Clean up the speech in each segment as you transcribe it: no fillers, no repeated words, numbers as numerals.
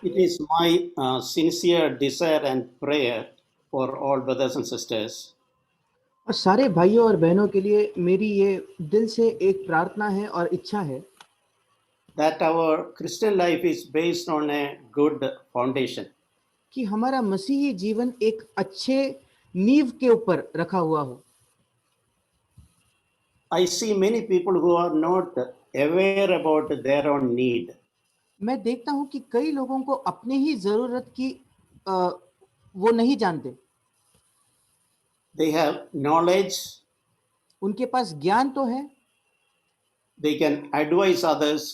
It is my sincere desire and prayer for all brothers and sisters और सारे भाइयों और बहनों के लिए मेरी ये दिल से एक प्रार्थना है और इच्छा है that our Christian life is based on a good foundation. कि हमारा मसीही जीवन एक अच्छे नींव के ऊपर रखा हुआ हो। I see many people who are not aware about their own need. मैं देखता हूं कि कई लोगों को अपने ही जरूरत की वो नहीं जानते। They have knowledge, उनके पास ज्ञान तो है, they can advise others,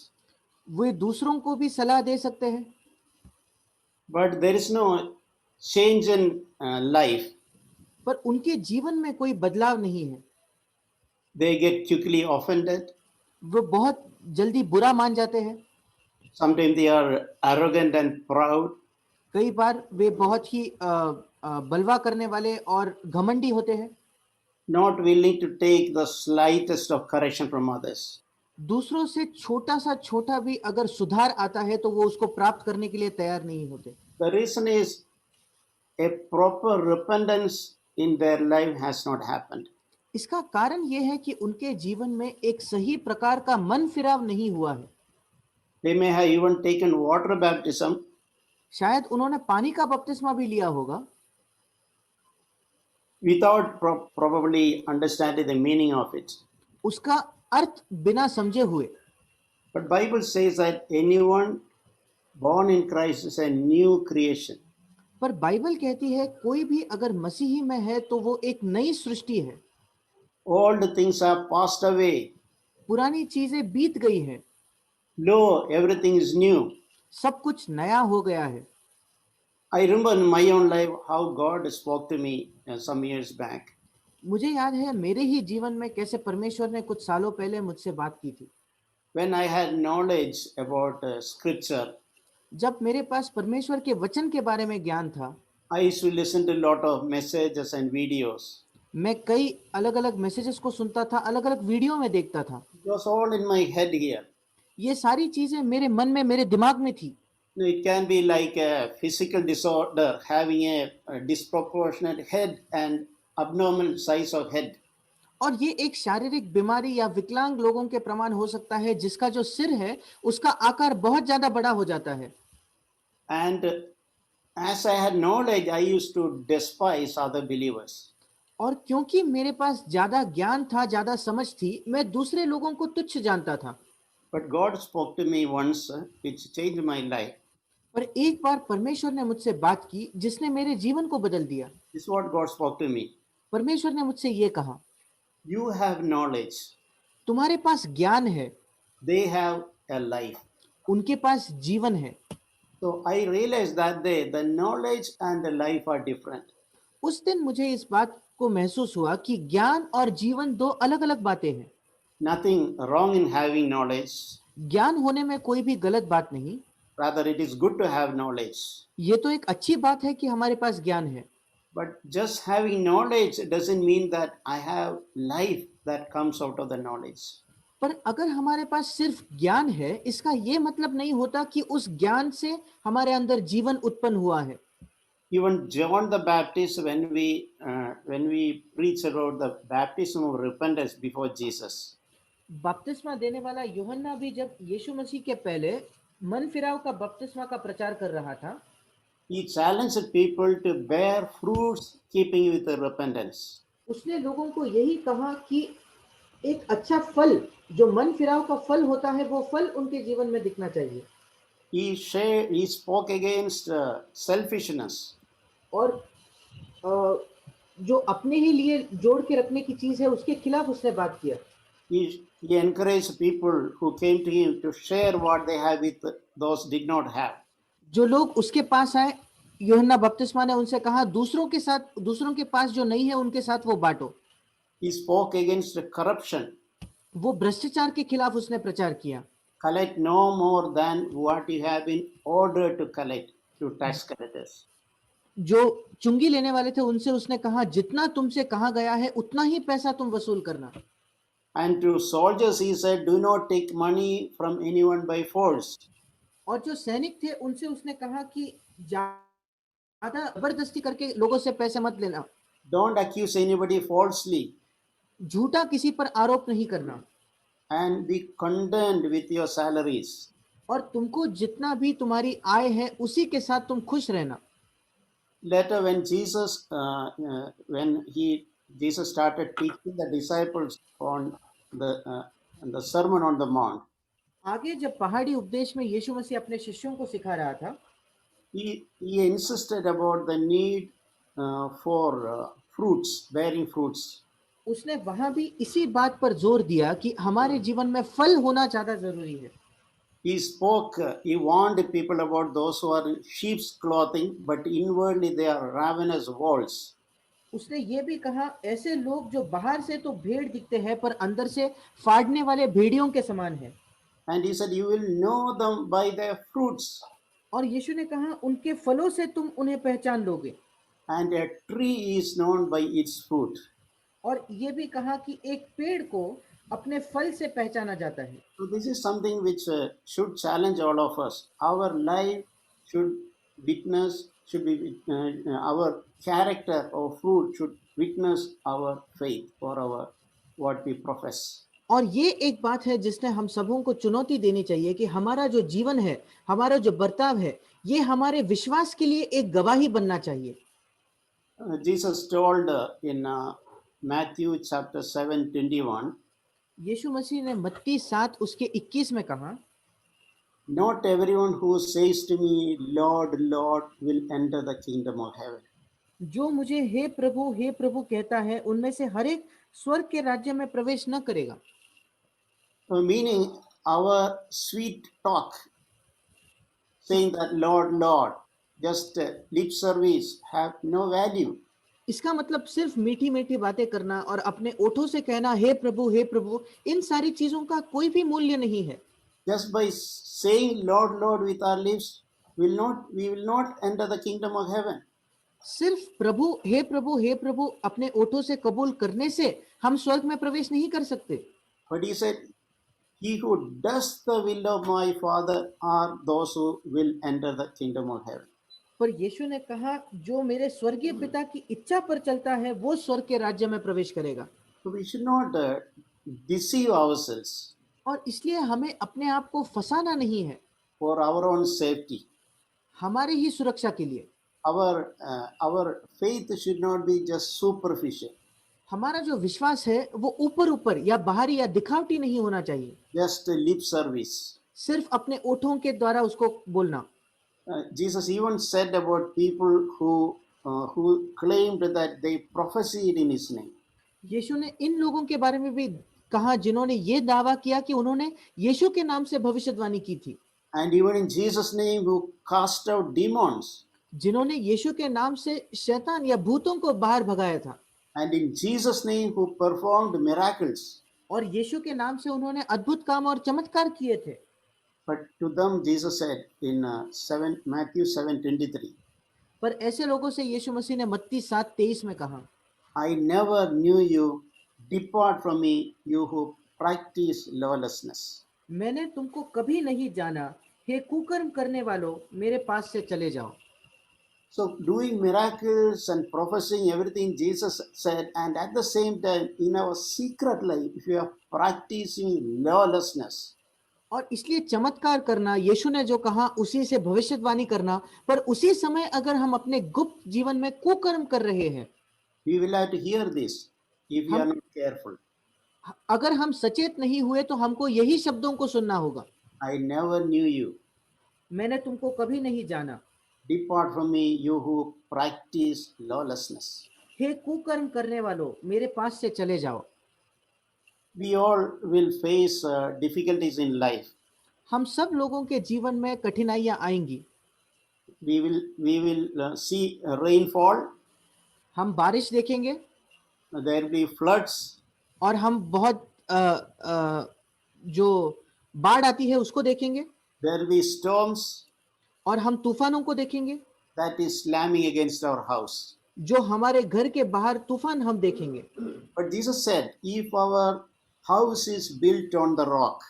वे दूसरों को भी सलाह दे सकते हैं, but there is no change in life. पर उनके जीवन में कोई बदलाव नहीं है। They get quickly offended. वो बहुत जल्दी बुरा मान जाते हैं। Sometimes they are arrogant and proud. कई बार वे बहुत ही बलवा करने वाले और घमंडी होते हैं। Not willing to take the slightest of correction from others. दूसरों से छोटा सा छोटा भी अगर सुधार आता है तो वो उसको प्राप्त करने के लिए तैयार नहीं होते। The reason is a proper repentance in their life has not happened. इसका कारण ये है कि उनके जीवन में एक सही प्रकार का मन फिराव नहीं हुआ है। They may have even taken water baptism, शायद उन्होंने पानी का बपतिस्मा भी लिया होगा without probably understanding the meaning of it. उसका अर्थ बिना समझे हुए। But Bible says that anyone born in Christ is a new creation. पर बाइबल कहती है कोई भी अगर मसीही में है तो वो एक नई सृष्टि है। All the things are passed away. पुरानी चीजें बीत गई हैं, Lo, everything is new. सब कुछ नया हो गया है। I remember in my own life how God spoke to me some years back. मुझे याद है मेरे ही जीवन में कैसे परमेश्वर ने कुछ सालों पहले मुझसे बात की थी। When I had knowledge about scripture, जब मेरे पास परमेश्वर के वचन के बारे में ज्ञान था, I used to listen to a lot of messages and videos. मैं कई अलग अलग मैसेजेस को सुनता था, अलग अलग वीडियो में देखता था। It was all in my head here. ये सारी चीजें मेरे मन में, मेरे दिमाग में थी। It can be like a physical disorder, having a disproportionate head and abnormal size of head. और ये एक शारीरिक बीमारी या विकलांग लोगों के प्रमाण हो सकता है जिसका जो सिर है उसका आकार बहुत ज्यादा बड़ा हो जाता है। And as I had knowledge, I used to despise other believers. और क्योंकि मेरे पास ज्यादा ज्ञान था, ज्यादा समझ थी, मैं दूसरे लोगों को तुच्छ जानता था। But God spoke to me once, which changed my life. पर एक बार परमेश्वर ने मुझसे बात की जिसने मेरे जीवन को बदल दिया। This is what God spoke to me. परमेश्वर ने मुझसे ये कहा, You have knowledge. तुम्हारे पास ज्ञान है, They have a life. उनके पास जीवन है। So I realized that the knowledge and the life are different. उस दिन मुझे इस बात को महसूस हुआ कि ज्ञान और जीवन दो अलग अलग बातें हैं। Nothing wrong in having knowledge. ज्ञान होने में कोई भी गलत बात नहीं। Rather, it is good to have knowledge. ये तो एक अच्छी बात है कि हमारे पास ज्ञान है। But just having knowledge doesn't mean that I have life that comes out of the knowledge. पर अगर हमारे पास सिर्फ ज्ञान है, इसका ये मतलब नहीं होता कि उस ज्ञान से हमारे अंदर जीवन उत्पन्न हुआ है। Even John the Baptist, when we preach about the baptism of repentance before Jesus, बपतिस्मा देने वाला यूहन्ना भी जब यीशु मसीह के पहले मन फिराव का बपतिस्मा का प्रचार कर रहा था, he challenged people to bear fruits keeping with the repentance. उसने लोगों को यही कहा कि एक अच्छा फल, जो मन फिराव का फल होता है, वो फल उनके जीवन में दिखना चाहिए। He spoke against selfishness. और जो अपने ही लिए जोड़ के रखने की चीज है उसके खिलाफ उसने बात किया। He encouraged people who came to him to share what they have with those did not have. जो लोग उसके पास आए, यूहन्ना बपतिस्मा ने उनसे कहा दूसरों के पास जो नहीं है उनके साथ वो बांटो। He spoke against corruption. वो भ्रष्टाचार के खिलाफ उसने प्रचार किया। Collect no more than what you have been ordered to collect to tax collectors. जो चुंगी लेने वाले थे उनसे उसने कहा जितना तुमसे कहा गया है उतना ही पैसा तुम वसूल करना। And to soldiers he said, do not take money from anyone by force. और जो सैनिक थे उनसे उसने कहा कि ज्यादा जबरदस्ती करके लोगों से पैसे मत लेना, don't accuse anybody falsely, झूठा किसी पर आरोप नहीं करना, and be content with your salaries. और तुमको जितना भी तुम्हारी आय है उसी के साथ तुम खुश रहना। Later, when Jesus started teaching the disciples on the Sermon on the Mount, आगे जब पहाड़ी उपदेश में यीशु मसीह अपने शिष्यों को सिखा रहा था, he insisted about the need for fruits, bearing fruits. उसने वहां भी इसी बात पर जोर दिया कि हमारे जीवन में फल होना ज्यादा जरूरी है। He warned people about those who are in sheep's clothing, but inwardly they are ravenous wolves. उसने ये भी कहा, ऐसे लोग जो बाहर से तो भेड़ दिखते हैं पर अंदर से फाड़ने वाले भेड़ियों के समान है। And he said, You will know them by their fruits. और यीशु ने कहा, उनके फलों से तुम उन्हें पहचान लोगे। And a tree is known by its fruit. और ये भी कहा कि एक पेड़ को अपने फल से पहचाना जाता है। So, this is something which should challenge all of us. Our life should should be, our character or fruit should witness our faith or our what we profess. और ये एक बात है जिसने हम सबों को चुनौती देनी चाहिए कि हमारा जो जीवन है, हमारा जो बर्ताव है, ये हमारे विश्वास के लिए एक गवाही बनना चाहिए। Jesus told in Matthew chapter 7:21, यीशु मसीह ने मत्ती 7 उसके 21 में कहा, Not everyone who says to me, Lord, Lord, will enter the kingdom of heaven. जो मुझे हे प्रभु कहता है, उनमें से हर एक स्वर्ग के राज्य में प्रवेश न करेगा। Meaning, our sweet talk, saying that Lord, Lord, just lip service, have no value. इसका मतलब सिर्फ मीठी मीठी बातें करना और अपने ओठों से कहना हे प्रभु, इन सारी चीजों का कोई भी मूल्य नहीं है। Just by saying Lord, Lord with our lips, we will not enter the kingdom of heaven. सिर्फ हे प्रभु अपने ओठों से कबूल करने से हम स्वर्ग में प्रवेश नहीं कर सकते। But he said, He who does the will of my Father are those who will enter the kingdom of heaven. पर यीशु ने कहा, जो मेरे स्वर्गीय पिता की इच्छा पर चलता है वो स्वर्ग के राज्य में प्रवेश करेगा। So we should not deceive ourselves और इसलिए हमें अपने आप को फंसाना नहीं है, for our own safety. हमारे ही सुरक्षा के लिए। Our faith should not be just superficial, हमारा जो विश्वास है वो ऊपर या बाहरी या दिखावटी नहीं होना चाहिए, just lip service. सिर्फ अपने ओठों के द्वारा उसको बोलना। Jesus even said about people who claimed that they prophesied in His name. यीशु ने इन लोगों के बारे में भी कहा जिन्होंने ये दावा किया कि उन्होंने यीशु के नाम से भविष्यवाणी की थी, And even in Jesus' name, who cast out demons. जिन्होंने यीशु के नाम से शैतान या भूतों को बाहर भगाया था, And in Jesus' name, who performed miracles. और यीशु के नाम से उन्होंने अद्भुत काम और चमत्कार किए थे। But to them, Jesus said in Matthew 7:23, पर ऐसे लोगों से यीशु मसीह ने मत्ती 7:23 में कहा, I never knew you. Depart from me, you who practice lawlessness. मैंने तुमको कभी नहीं जाना, हे कुकर्म करने वालों, मेरे पास से चले जाओ। So doing miracles and professing everything Jesus said, and at the same time in our secret life, if you are practicing lawlessness, और इसलिए चमत्कार करना, यीशु ने जो कहा उसी से भविष्यवाणी करना, पर उसी समय अगर हम अपने गुप्त जीवन में कुकर्म कर रहे हैं, we will have to hear this if we are not careful. अगर हम सचेत नहीं हुए तो हमको यही शब्दों को सुनना होगा, I never knew you. मैंने तुमको कभी नहीं जाना, Depart from me, you who practice lawlessness. हे कुकर्म करने वालों, मेरे पास से चले जाओ। We all will face difficulties in life. हम सब लोगों के जीवन में कठिनाइयां आएंगी। We will see rainfall. हम बारिश देखेंगे, There will be floods. और हम बहुत जो बाढ़ आती है उसको देखेंगे, There will be storms और हम तूफानों को देखेंगे, that is slamming against our house. जो हमारे घर के बाहर तूफान हम देखेंगे। But Jesus said, if our house is built on the rock,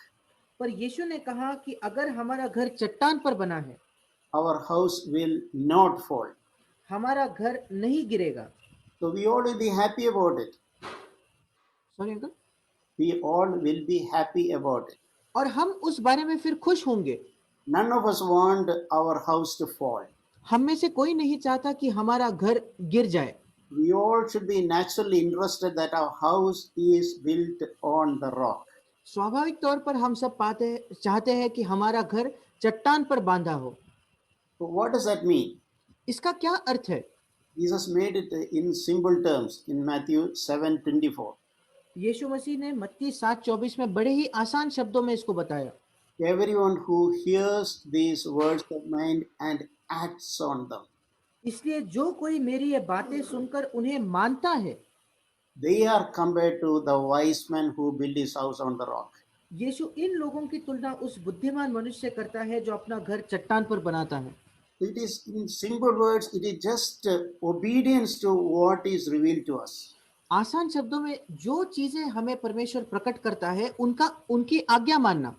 पर यीशु ने कहा कि अगर हमारा घर चट्टान पर बना है, our house will not fall. हमारा घर नहीं गिरेगा। So we all will be happy about it. Sorry uncle. We all will be happy about it. और हम उस बारे में फिर खुश होंगे। None of us want our house to fall. हम में से कोई नहीं चाहता कि हमारा घर गिर जाए। We all should be naturally interested that our house is built on the rock. स्वाभाविक तौर पर हम सब चाहते हैं कि हमारा घर चट्टान पर बांधा हो। So what does that mean? इसका क्या अर्थ है? Jesus made it in simple terms in Matthew 7:24. यीशु मसीह ने मत्ती 7:24 में बड़े ही आसान शब्दों में इसको बताया। Everyone who hears these words of mine and acts on them, इसलिए जो कोई मेरी ये बातें सुनकर उन्हें मानता है, they are compared to the wise man who built his house on the rock. यीशु इन लोगों की तुलना उस बुद्धिमान मनुष्य से करता है जो अपना घर चट्टान पर बनाता है। It is, in simple words, it is just obedience to what is revealed to us. आसान शब्दों में जो चीजें हमें परमेश्वर प्रकट करता है उनकी आज्ञा मानना,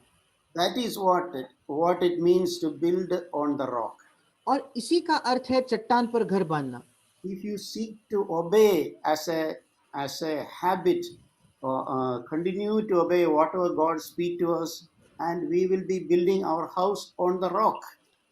That is what it means to build on the rock. और इसी का अर्थ है चट्टान पर घर बांधना। If you seek to obey as a habit, continue to obey whatever God speaks to us, and we will be building our house on the rock.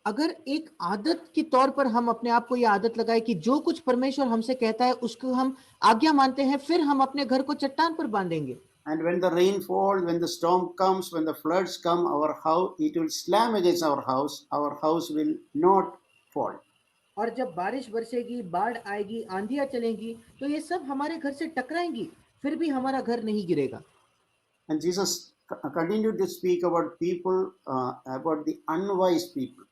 अगर एक आदत के तौर पर हम अपने आप को ये आदत लगाए कि जो कुछ परमेश्वर हमसे कहता है उसको हम आज्ञा मानते हैं, फिर हम अपने घर को चट्टान पर बांधेंगे। And when the rain falls, when the storm comes, when the floods come, our house, it will slam against our house. Our house will not fall. और जब बारिश बरसेगी, बाढ़ आएगी, आंधियां चलेंगी, तो ये सब हमारे घर से टकराएंगी, फिर भी हमारा घर नहीं गिरेगा। And Jesus continued to speak about people, about the unwise people.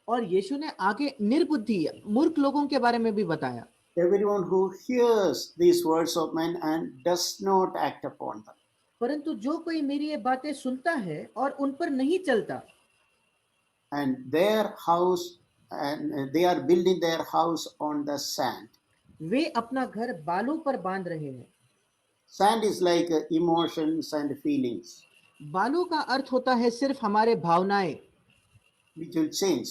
और यीशु ने आगे निर्बुद्धि मूर्ख लोगों के बारे में भी बताया। Everyone who hears these words of mine and does not act upon them. परंतु जो कोई मेरी ये बातें सुनता है और उन पर नहीं चलता, And their house, and they are building their house on the sand. वे अपना घर बालू पर बांध रहे हैं। Sand is like emotions and feelings, बालू का अर्थ होता है सिर्फ हमारे भावनाएं, which will change.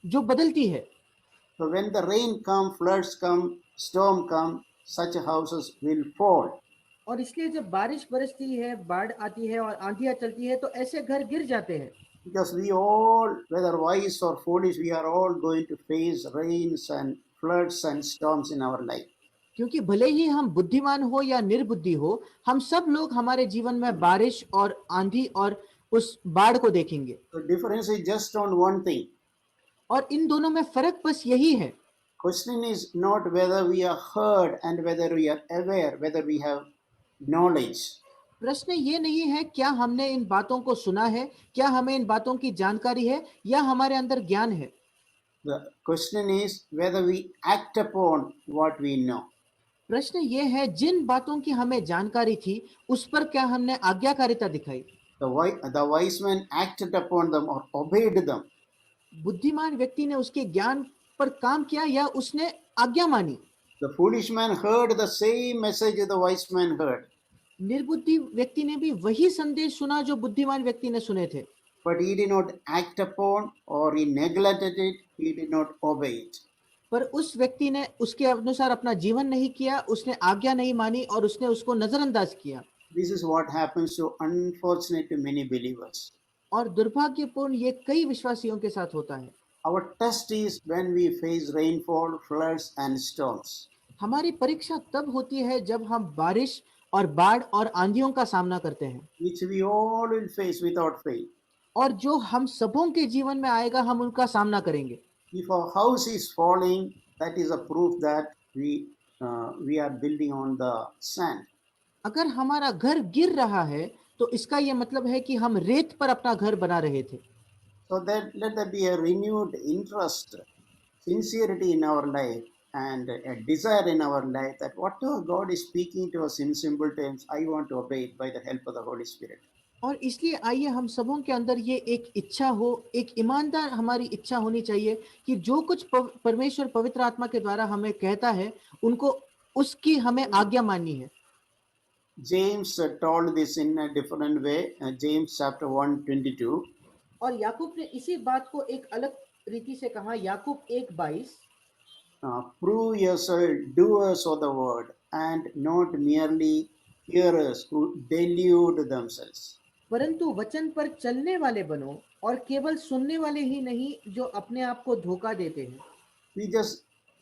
जो बदलती है। So when the rain come, floods come, storm come, such houses will fall. और इसलिए जब बारिश बरसती है, बाढ़ आती है और आंधियां चलती है, तो ऐसे घर गिर जाते हैं। Because we all, whether wise or foolish, we are all going to face rains and floods and storms in our life. क्योंकि भले ही हम बुद्धिमान हो या निर्बुद्धि हो, हम सब लोग हमारे जीवन में बारिश और आंधी और उस बाढ़ को देखेंगे। The difference is just on one thing. और इन दोनों में फर्क बस यही है। Question is not whether we are heard and whether we are aware, whether we have knowledge. प्रश्न ये नहीं है क्या हमने इन बातों को सुना है, क्या हमें इन बातों की जानकारी है, या हमारे अंदर ज्ञान है। The question is whether we act upon what we know. प्रश्न ये है जिन बातों की हमें जानकारी थी उस पर क्या हमने आज्ञाकारिता दिखाई। The wise man acted upon them or obeyed them. बुद्धिमान व्यक्ति ने उसके ज्ञान पर काम किया या उसने आज्ञा मानी। The foolish man heard the same message the wise man heard, निर्बुद्धि व्यक्ति ने भी वही संदेश सुना जो बुद्धिमान व्यक्ति ने सुने थे, but he did not act upon, or he neglected it, he did not obey it. पर उस व्यक्ति ने उसके अनुसार अपना जीवन नहीं किया, उसने आज्ञा नहीं मानी और उसने उसको नजरअंदाज किया। This is what happens to unfortunate to many believers. और दुर्भाग्यपूर्ण ये कई विश्वासियों के साथ होता है। Our test is when we face rainfall, floods and storms. हमारी परीक्षा तब होती है जब हम बारिश और बाढ़ और आंधियों का सामना करते हैं, Which we all will face without fail. और जो हम सबों के जीवन में आएगा हम उनका सामना करेंगे। If our house is falling, that is a proof that we are building on the sand. अगर हमारा घर गिर रहा है तो इसका ये मतलब है कि हम रेत पर अपना घर बना रहे थे। So that let there be a renewed interest, sincerity in our life, and a desire in our life that whatever God is speaking to us in simple terms, I want to obey it by the help of the Holy Spirit. और इसलिए आइए हम सबों के अंदर ये एक इच्छा हो, एक ईमानदार हमारी इच्छा होनी चाहिए कि जो कुछ परमेश्वर पवित्र आत्मा के द्वारा हमें कहता है उनको उसकी हमें आज्ञा माननी है। James told this in a different way. James chapter 1:22. और याकूब ने इसी बात को एक अलग रीति से कहा, याकूब 1:22, Prove yourself doers of the word and not merely hearers who delude themselves. परंतु वचन पर चलने वाले बनो और केवल सुनने वाले ही नहीं जो अपने आप को धोखा देते हैं।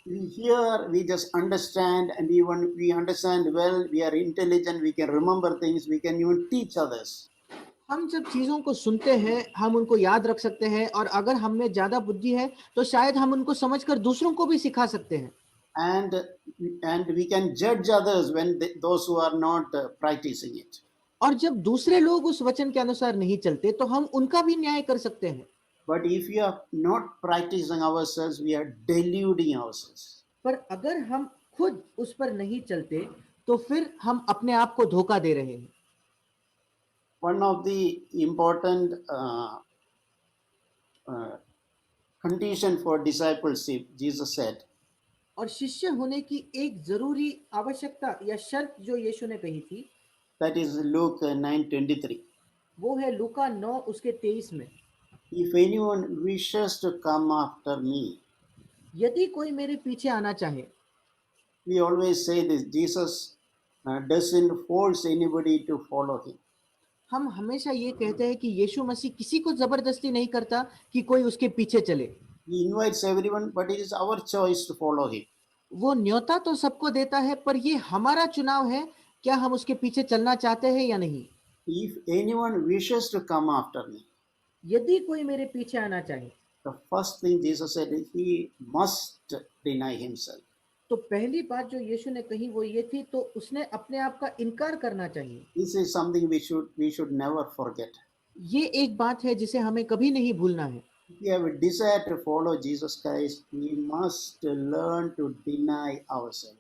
We hear, we just understand, and even we understand well, we are intelligent, we can remember things, we can even teach others. हम जब चीजों को सुनते हैं हम उनको याद रख सकते हैं, और अगर हम में ज्यादा बुद्धि है तो शायद हम उनको समझकर दूसरों को भी सिखा सकते हैं। And we can judge others when those who are not practicing it. और जब दूसरे लोग उस वचन के अनुसार नहीं चलते तो हम उनका भी न्याय कर सकते हैं। But if we are not practicing ourselves, we are deluding ourselves. पर अगर हम खुद उस पर नहीं चलते तो फिर हम अपने आप को धोखा दे रहे हैं। One of the important condition for discipleship, Jesus said, और शिष्य होने की एक जरूरी आवश्यकता या शर्त जो यीशु ने कही थी, that is Luke 9:23. वो है लूका 9 उसके 23 में, If anyone wishes to come after me, यदि कोई मेरे पीछे आना चाहे। we always say this, Jesus doesn't force anybody to follow him. हम हमेशा ये कहते हैं कि यीशु मसीह किसी को जबरदस्ती नहीं करता कि कोई उसके पीछे चले। He invites everyone, but it is our choice to follow him. वो न्योता तो सबको देता है, पर ये हमारा चुनाव है क्या हम उसके पीछे चलना चाहते हैं या नहीं। If anyone wishes to come after me, यदि कोई मेरे पीछे आना चाहे, the first thing Jesus said is he must deny himself. तो पहली बात जो यीशु ने कही वो ये थी, तो उसने अपने आप का इनकार करना चाहिए। This is something we should never forget. ये एक बात है जिसे हमें कभी नहीं भूलना है। If we have a desire to follow Jesus Christ, we must learn to deny ourselves.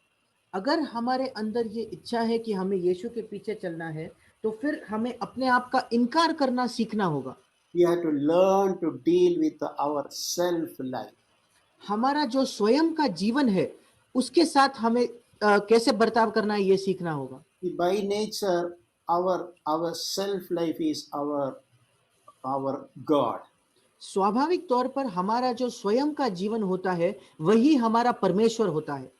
अगर हमारे अंदर ये इच्छा है कि हमें यीशु के पीछे चलना है तो फिर हमें अपने आप का इनकार करना सीखना होगा। We have to learn to deal with our self life. हमारा जो स्वयं का जीवन है उसके साथ हमें कैसे बर्ताव करना है ये सीखना होगा। By nature, our self life is our God. स्वाभाविक तौर पर हमारा जो स्वयं का जीवन होता है वही हमारा परमेश्वर होता है।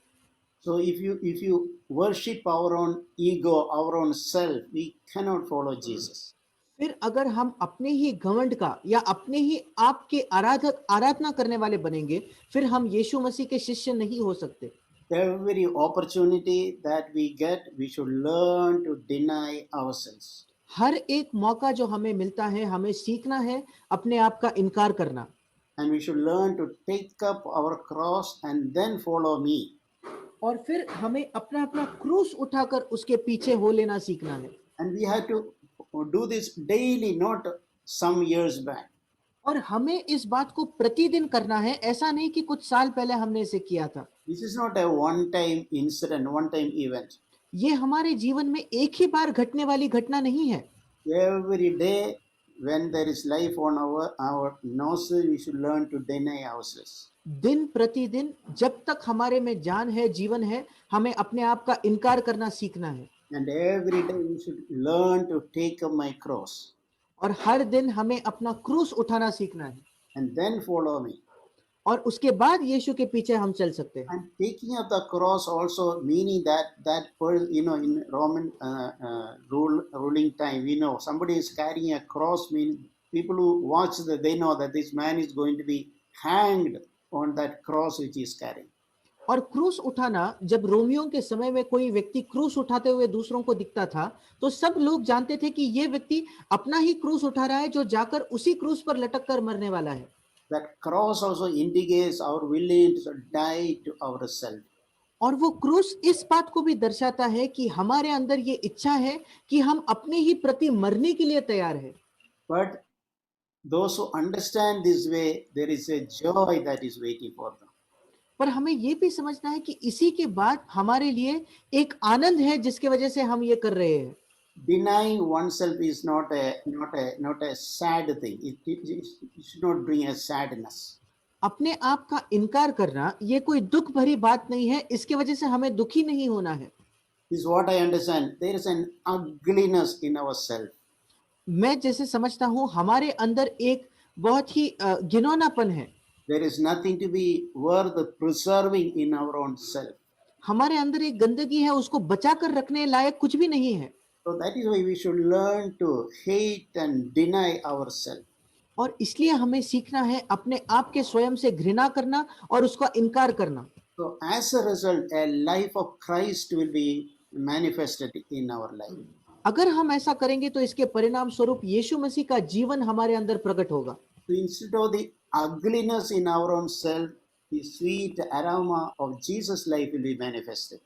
So if you worship our own ego, our own self, we cannot follow Jesus. फिर अगर हम अपने ही घमंड का या अपने ही आप के आराधना करने वाले बनेंगे, फिर हम यीशु मसीह के शिष्य नहीं हो सकते। Every opportunity that we get, we should learn to deny ourselves. हर एक मौका जो हमें मिलता है हमें सीखना है अपने आप का इनकार करना। And we should learn to take up our cross and then follow me. और फिर हमें अपना अपना क्रूस उठाकर उसके पीछे हो लेना सीखना है। And we have to do this daily, not some years back. और हमें इस बात को प्रतिदिन करना है, ऐसा नहीं कि कुछ साल पहले हमने इसे किया था। This is not a one-time incident, one-time event. ये हमारे जीवन में एक ही बार घटने वाली घटना नहीं है। Every day, when there is life on our nostril, we should learn to deny ourselves. दिन प्रतिदिन जब तक हमारे में जान है, जीवन है, हमें अपने आप का इनकार करना सीखना है। And every day we should learn to take up my cross और हर दिन हमें अपना क्रूस उठाना सीखना है, and then follow me. और उसके बाद यीशु के पीछे हम चल सकते हैं। And taking up the cross also meaning that in Roman ruling time, somebody is carrying a cross, mean people who watch that they know that this man is going to be hanged on that cross which he is carrying. और क्रूस उठाना, जब रोमियों के समय में कोई व्यक्ति क्रूस उठाते हुए दूसरों को दिखता था तो सब लोग जानते थे कि ये व्यक्ति अपना ही क्रूस उठा रहा है जो जाकर उसी क्रूस पर लटक कर मरने वाला है। That cross also indicates our willingness to die to ourselves. और वो क्रूस इस बात को भी दर्शाता है कि हमारे अंदर ये इच्छा है कि हम अपने ही प्रति मरने के लिए तैयार हैं। But those who understand this way, there is a joy that is waiting for them. पर हमें ये भी समझना है कि इसी के बाद हमारे लिए एक आनंद है जिसके वजह से हम ये कर रहे हैं। Denying oneself is not a sad thing. It should not bring a sadness. अपने आप का इनकार करना ये कोई दुख भरी बात नहीं है, इसके वजह से हमें दुखी नहीं होना है। This is what I understand. There is an ugliness in ourselves. मैं जैसे समझता हूँ हमारे अंदर एक बहुत ही घिनौनापन है। There is nothing to be worth preserving in our own self. हमारे अंदर एक गंदगी है, उसको बचा कर रखने लायक कुछ भी नहीं है। So that is why we should learn to hate and deny ourselves. और इसलिए हमें सीखना है अपने आप के स्वयं से घृणा करना और उसका इनकार करना। So as a result, a life of Christ will be manifested in our life. अगर हम ऐसा करेंगे तो इसके परिणाम स्वरूप यीशु मसीह का जीवन हमारे अंदर प्रकट होगा। So instead of the ugliness in our own self, the sweet aroma of Jesus' life will be manifested.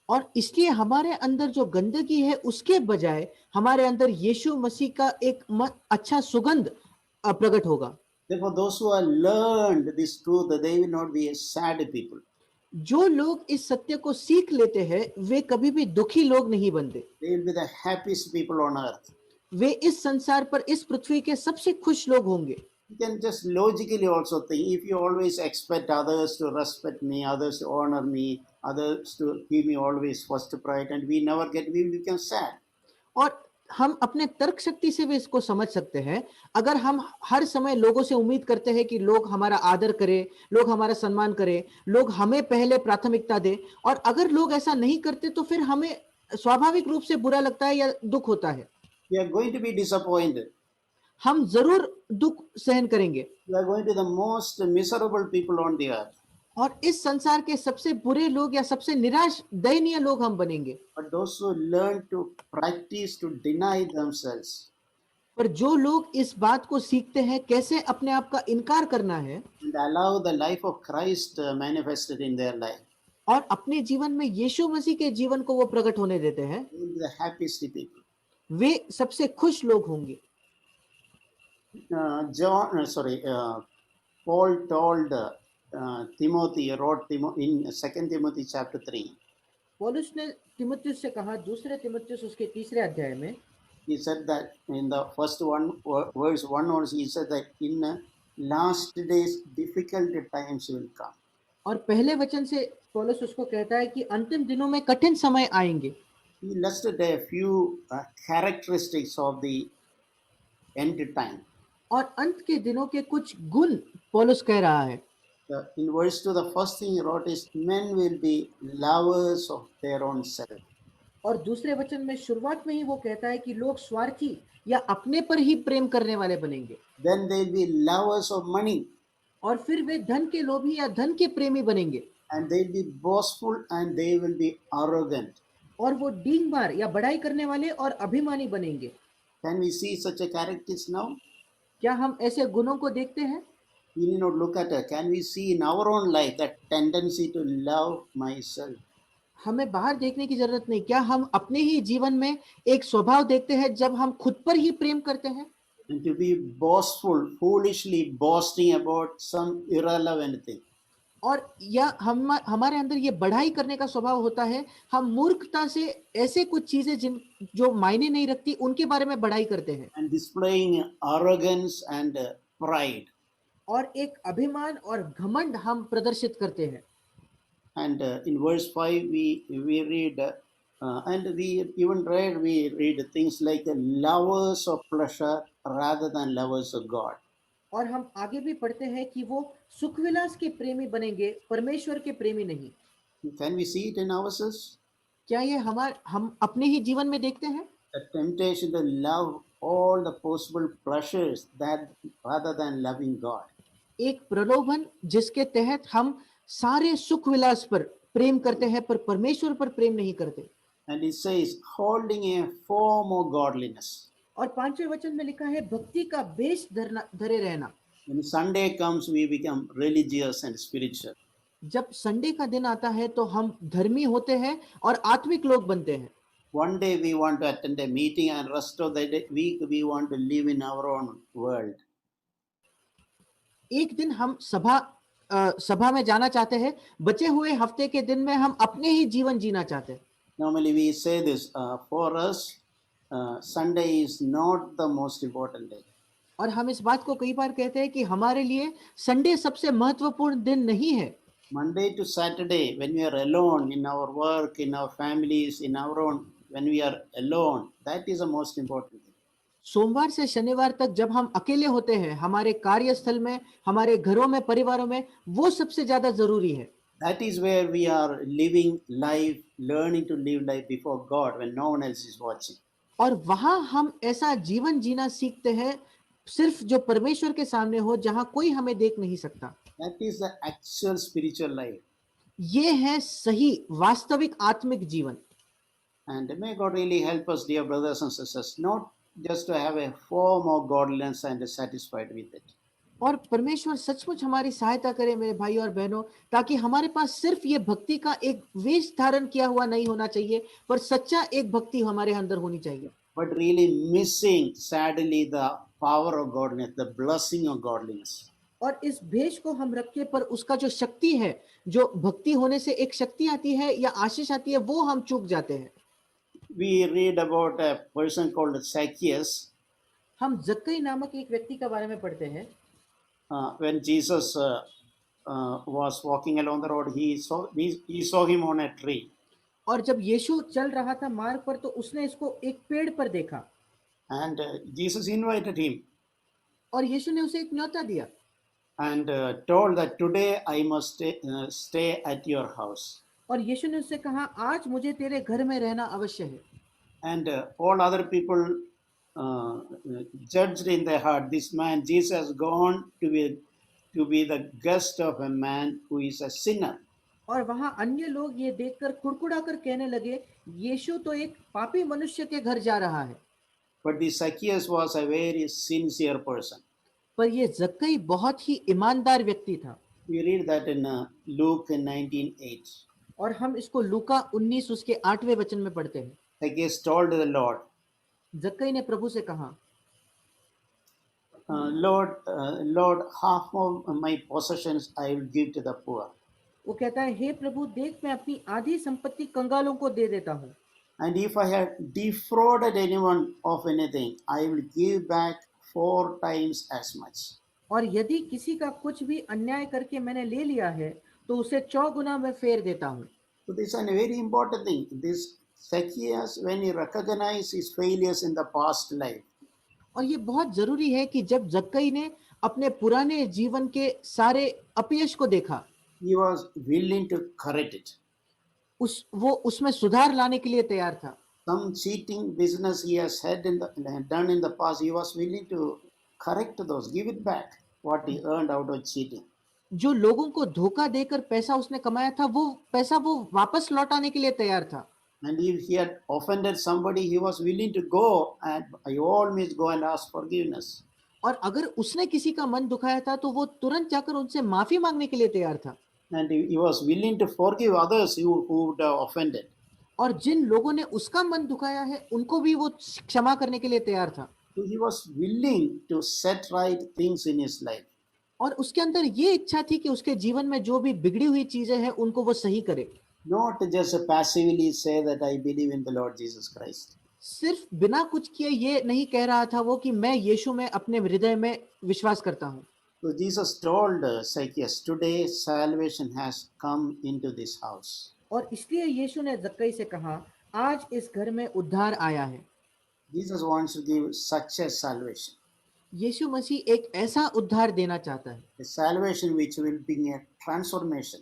और इसलिए हमारे अंदर जो गंदगी है उसके बजाय हमारे अंदर यीशु मसीह का एक अच्छा सुगंध प्रकट होगा। Therefore, those who have learned this truth, they will not be a sad people. जो लोग इस सत्य को सीख लेते हैं वे कभी भी दुखी लोग नहीं बनते। They will be the happiest people on earth. वे इस संसार पर, इस पृथ्वी के सबसे खुश लोग होंगे। You can just logically also think, if you always expect others to respect me, others to honor me, others to give me always first priority, and we never get, we will become sad. और हम अपने तर्क शक्ति से भी इसको समझ सकते हैं। अगर हम हर समय लोगों से उम्मीद करते हैं कि लोग हमारा आदर करें, लोग हमारा सम्मान करें, लोग हमें पहले प्राथमिकता दें, और अगर लोग ऐसा नहीं करते तो फिर हमें स्वाभाविक रूप से बुरा लगता है या दुख होता है। We are going to be disappointed. हम जरूर दुख सहन करेंगे We are going to be the most miserable people on the earth. और इस संसार के सबसे बुरे लोग या सबसे निराश दयनीय लोग हम बनेंगे। But those who learn to practice to deny themselves, पर जो लोग इस बात को सीखते हैं कैसे अपने आप का इनकार करना है and allow the life of Christ manifested in their life, और अपने जीवन में यीशु मसीह के जीवन को वो प्रकट होने देते हैं, they will be the happiest people. वे सबसे खुश लोग होंगे। Paul told Timothy, wrote in 2 Timothy chapter 3. पौलुस ने तिमुथियुस से कहा, दूसरे तिमुथियुस उसके तीसरे अध्याय में, He said that in the first verse 1 verse, he said that in last days difficult times will come. और पहले वचन से पौलुस उसको कहता है कि अंतिम दिनों में कठिन समय आएंगे। He listed a few characteristics of the end time. और अंत के दिनों के कुछ गुण पौलुस कह रहा है। In verse 2, the first thing he wrote is, men will be lovers of their own self. और दूसरे वचन में शुरुआत में ही वो कहता है कि लोग स्वार्थी या अपने पर ही प्रेम करने वाले बनेंगे। Then they will be lovers of money. और फिर वे धन के लोभी या धन के प्रेमी बनेंगे। And they will be boastful and they will be arrogant. और वो डींग मार या बड़ाई करने वाले और अभिमानी बनेंगे। Can we see such a characters now? क्या हम ऐसे गुणों को देखते हैं? We need not look at it. Can we see in our own life that tendency to love myself? हमें बाहर देखने की जरूरत नहीं। क्या हम अपने ही जीवन में एक स्वभाव देखते हैं जब हम खुद पर ही प्रेम करते हैं? And to be boastful, foolishly boasting about some irrelevant thing. और या हमारे अंदर ये बढ़ाई करने का स्वभाव होता है। हम मूर्खता से ऐसे कुछ चीजें जो मायने नहीं रखती उनके बारे में बढ़ाई करते हैं। And displaying arrogance and pride. और एक अभिमान और घमंड हम प्रदर्शित करते हैं। And in verse 5 we read and we even read things like lovers of pleasure rather than lovers of God. और हम आगे भी पढ़ते हैं कि वो सुख विलास के प्रेमी बनेंगे, परमेश्वर के प्रेमी नहीं। Can we see it in ourselves? क्या ये हम अपने ही जीवन में देखते हैं? The temptation to love all the possible pleasures that rather than loving God. एक प्रलोभन जिसके तहत हम सारे सुख विलास पर प्रेम करते हैं पर परमेश्वर पर प्रेम नहीं करते। And it says holding a form of godliness. और 5वें वचन में लिखा है भक्ति का बेस धरे रहना। When Sunday comes, we become religious and spiritual. जब संडे का दिन आता है तो हम धर्मी होते हैं और आत्मिक लोग बनते हैं। One day we want to attend a meeting and rest of the week we want to live in our own world. एक दिन हम सभा में जाना चाहते हैं, बचे हुए हफ्ते के दिन में हम अपने ही जीवन जीना चाहते हैं। Normally we say this for us, Sunday is not the most important day. और हम इस बात को कई बार कहते हैं कि हमारे लिए संडे सबसे महत्वपूर्ण दिन नहीं है। Monday to Saturday, when we are alone in our work, in our families, in our own, when we are alone, that is the most important thing. सोमवार से शनिवार तक जब हम अकेले होते हैं हमारे कार्यस्थल में, हमारे घरों में, परिवारों में, वो सबसे ज्यादा जरूरी है। That is where we are living life, learning to live life before God when no one else is watching. और वहां हम ऐसा जीवन जीना सीखते हैं सिर्फ जो परमेश्वर के सामने हो, जहां कोई हमें देख नहीं सकता। That is the actual spiritual life. ये है सही वास्तविक आत्मिक जीवन। And may God really help us, dear brothers and sisters, not just to have a form of godliness and satisfied with it. और परमेश्वर सचमुच हमारी सहायता करे मेरे भाई और बहनों, ताकि हमारे पास सिर्फ ये भक्ति का एक वेश धारण किया हुआ नहीं होना चाहिए, पर सच्चा एक भक्ति हमारे अंदर होनी चाहिए। But really missing, sadly, the power of godliness, the blessing of godliness. और इस भेष को हम रखे, पर उसका जो शक्ति है, जो भक्ति होने से एक शक्ति आती है या आशीष आती है, वो हम चूक जाते हैं। We read about a person called Zacchaeus. हम जक्कई नामक एक व्यक्ति के बारे में पढ़ते हैं। When Jesus was walking along the road, he saw him on a tree. और जब यीशु चल रहा था मार्ग पर, तो उसने इसको एक पेड़ पर देखा And Jesus invited him और यीशु ने उसे एक न्योता दिया and told that today I must stay at your house. और यीशु ने उससे कहा, आज मुझे तेरे घर में रहना अवश्य है। And all other people judged in their heart, this man Jesus has gone to be the guest of a man who is a sinner. और वहां अन्य लोग ये देखकर कुड़कुड़ा कर कहने लगे, यीशु तो एक पापी मनुष्य के घर जा रहा है। But this Zacchaeus was a very sincere person. पर ये जक्कई बहुत ही ईमानदार व्यक्ति था। We read that in Luke 19:8. और हम इसको लूका 19 उसके 8वें वचन में पढ़ते हैं। Zacchaeus told the Lord, जक्कई ने प्रभु से कहा, Lord, half of my possessions I will give to the poor. वो कहता है, हे प्रभु, देख मैं अपनी आधी संपत्ति कंगालों को दे देता हूँ। And if I had defrauded anyone of anything, I will give back 4 times as much. और यदि किसी का कुछ भी अन्याय करके मैंने ले लिया है, तो उसे 4 गुना मैं फेर देता हूँ। So this is a very important thing. This Zacchaeus, when he recognized his failures in the past life, और ये बहुत जरूरी है कि जब जक्कई ने अपने पुराने जीवन के सारे अपयश को देखा, he was willing to correct it. वो उसमें सुधार लाने के लिए तैयार था। Some cheating business he has done in the past, he was willing to correct those, give it back what he earned out of cheating. जो लोगों को धोखा देकर पैसा उसने कमाया था, वो पैसा वो वापस लौटाने के लिए तैयार था। And if he had offended somebody, he was willing to go and by all means go and ask forgiveness. और अगर उसने किसी का मन दुखाया था, तो वो तुरंत जाकर उनसे माफी मांगने के लिए तैयार था। And he was willing to forgive others who would have offended. और जिन लोगों ने उसका मन दुखाया है, उनको भी वो क्षमा करने के लिए तैयार था। So he was willing to set right things in his life. और उसके अंदर ये इच्छा थी कि उसके जीवन में जो भी बिगड़ी हुई चीजें हैं, उनको वो सही करे। Not just passively say that I believe in the Lord Jesus Christ. सिर्फ बिना कुछ किए ये नहीं कह रहा था वो कि मैं यीशु में अपने हृदय में विश्वास करता हूँ। So Jesus told Zacchaeus, today salvation has come into this house. और इसलिए यीशु ने जक्कई से कहा, आज इस घर में उद्धार आया है। Jesus wants to give such a salvation. यीशु मसीह एक ऐसा उद्धार देना चाहता है, A salvation which will bring a transformation.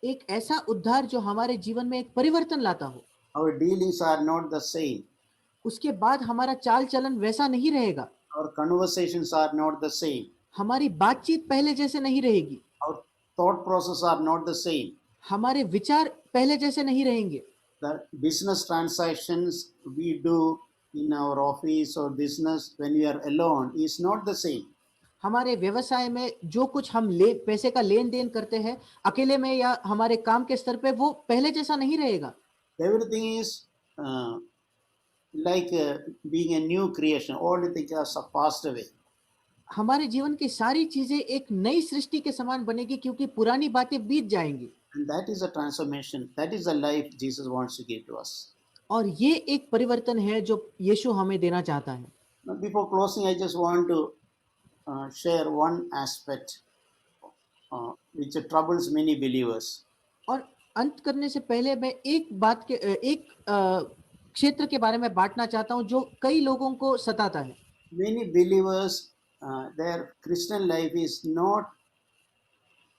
एक ऐसा उद्धार जो हमारे जीवन में एक परिवर्तन लाता हो। Our dealings are not the same. उसके बाद हमारा चाल चलन वैसा नहीं रहेगा। Our conversations are not the same. हमारी बातचीत पहले जैसे नहीं रहेगी। Our thought process are not the same. हमारे विचार पहले जैसे नहीं रहेंगे। The business transactions we do in our office or business when we are alone is not the same. हमारे व्यवसाय में जो कुछ हम पैसे का लेन देन करते हैं अकेले में या हमारे काम के स्तर पे, वो पहले जैसा नहीं रहेगा। Everything is like being a new creation. All the things are passed away. हमारे जीवन की सारी चीजें एक नई सृष्टि के समान बनेगी, क्योंकि पुरानी बातें बीत जाएंगी। And that is a transformation. That is the life Jesus wants to give to us. और ये एक परिवर्तन है जो यीशु हमें देना चाहता है। Now, before closing, I just want to share one aspect which troubles many believers. और अंत करने से पहले मैं एक क्षेत्र के बारे में बांटना चाहता हूं जो कई लोगों को सताता है। Many believers, their Christian life is not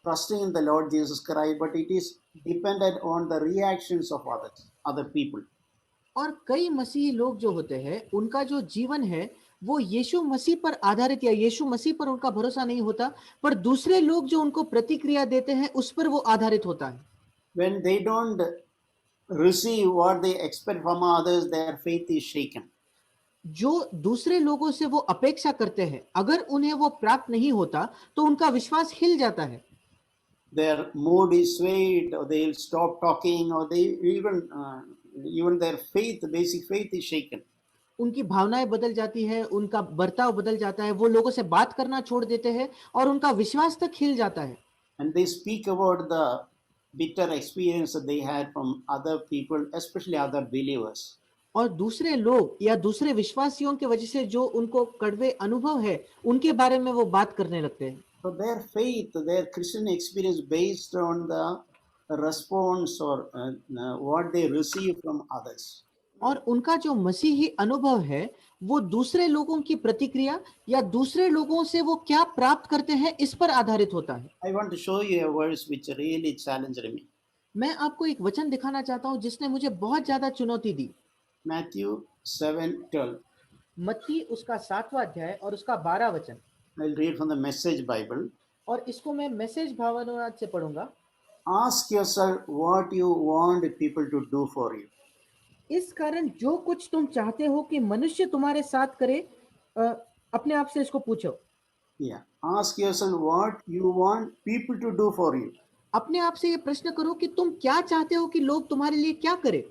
trusting in the Lord Jesus Christ, but it is dependent on the reactions of others, other people. और कई मसीही लोग जो होते हैं उनका जो जीवन है वो यीशु मसीह पर आधारित या यीशु मसीह पर उनका भरोसा नहीं होता, पर दूसरे लोग जो उनको प्रतिक्रिया देते हैं उस पर वो आधारित होता है। When they don't receive what they expect from others, their faith is shaken. जो दूसरे लोगों से वो अपेक्षा करते हैं अगर उन्हें वो प्राप्त नहीं होता तो उनका विश्वास हिल जाता है। Their mood is swayed, or they'll stop talking, or they even their faith, basic faith, is shaken. उनकी भावनाएं बदल जाती है, उनका बर्ताव बदल जाता है, वो लोगों से बात करना छोड़ देते हैं और उनका विश्वास तक हिल जाता है। And they speak about the bitter experience that they had from other people, especially other believers. और दूसरे लोग या दूसरे विश्वासियों की वजह से जो उनको कड़वे अनुभव है उनके बारे में वो बात करने लगते हैं। So their faith, their Christian experience, based on the response or what they receive from others. और उनका जो मसीही अनुभव है वो दूसरे लोगों की प्रतिक्रिया या दूसरे लोगों से वो क्या प्राप्त करते हैं इस पर आधारित होता है। I want to show you a verse which really challenged me. मैं आपको एक वचन दिखाना चाहता हूं जिसने मुझे बहुत ज्यादा चुनौती दी। Matthew 7:12. मत्ती उसका 7वां अध्याय और उसका 12 वचन। I'll read from the Message Bible. और इसको मैं मैसेज भावानुवाद से पढ़ूंगा। Ask yourself what you want people to do for you. इस कारण जो कुछ तुम चाहते हो कि मनुष्य तुम्हारे साथ करे, अपने आप से इसको पूछो। Yeah. Ask yourself what you want people to do for you. अपने आप से ये प्रश्न करो कि तुम क्या चाहते हो कि लोग तुम्हारे लिए क्या करें,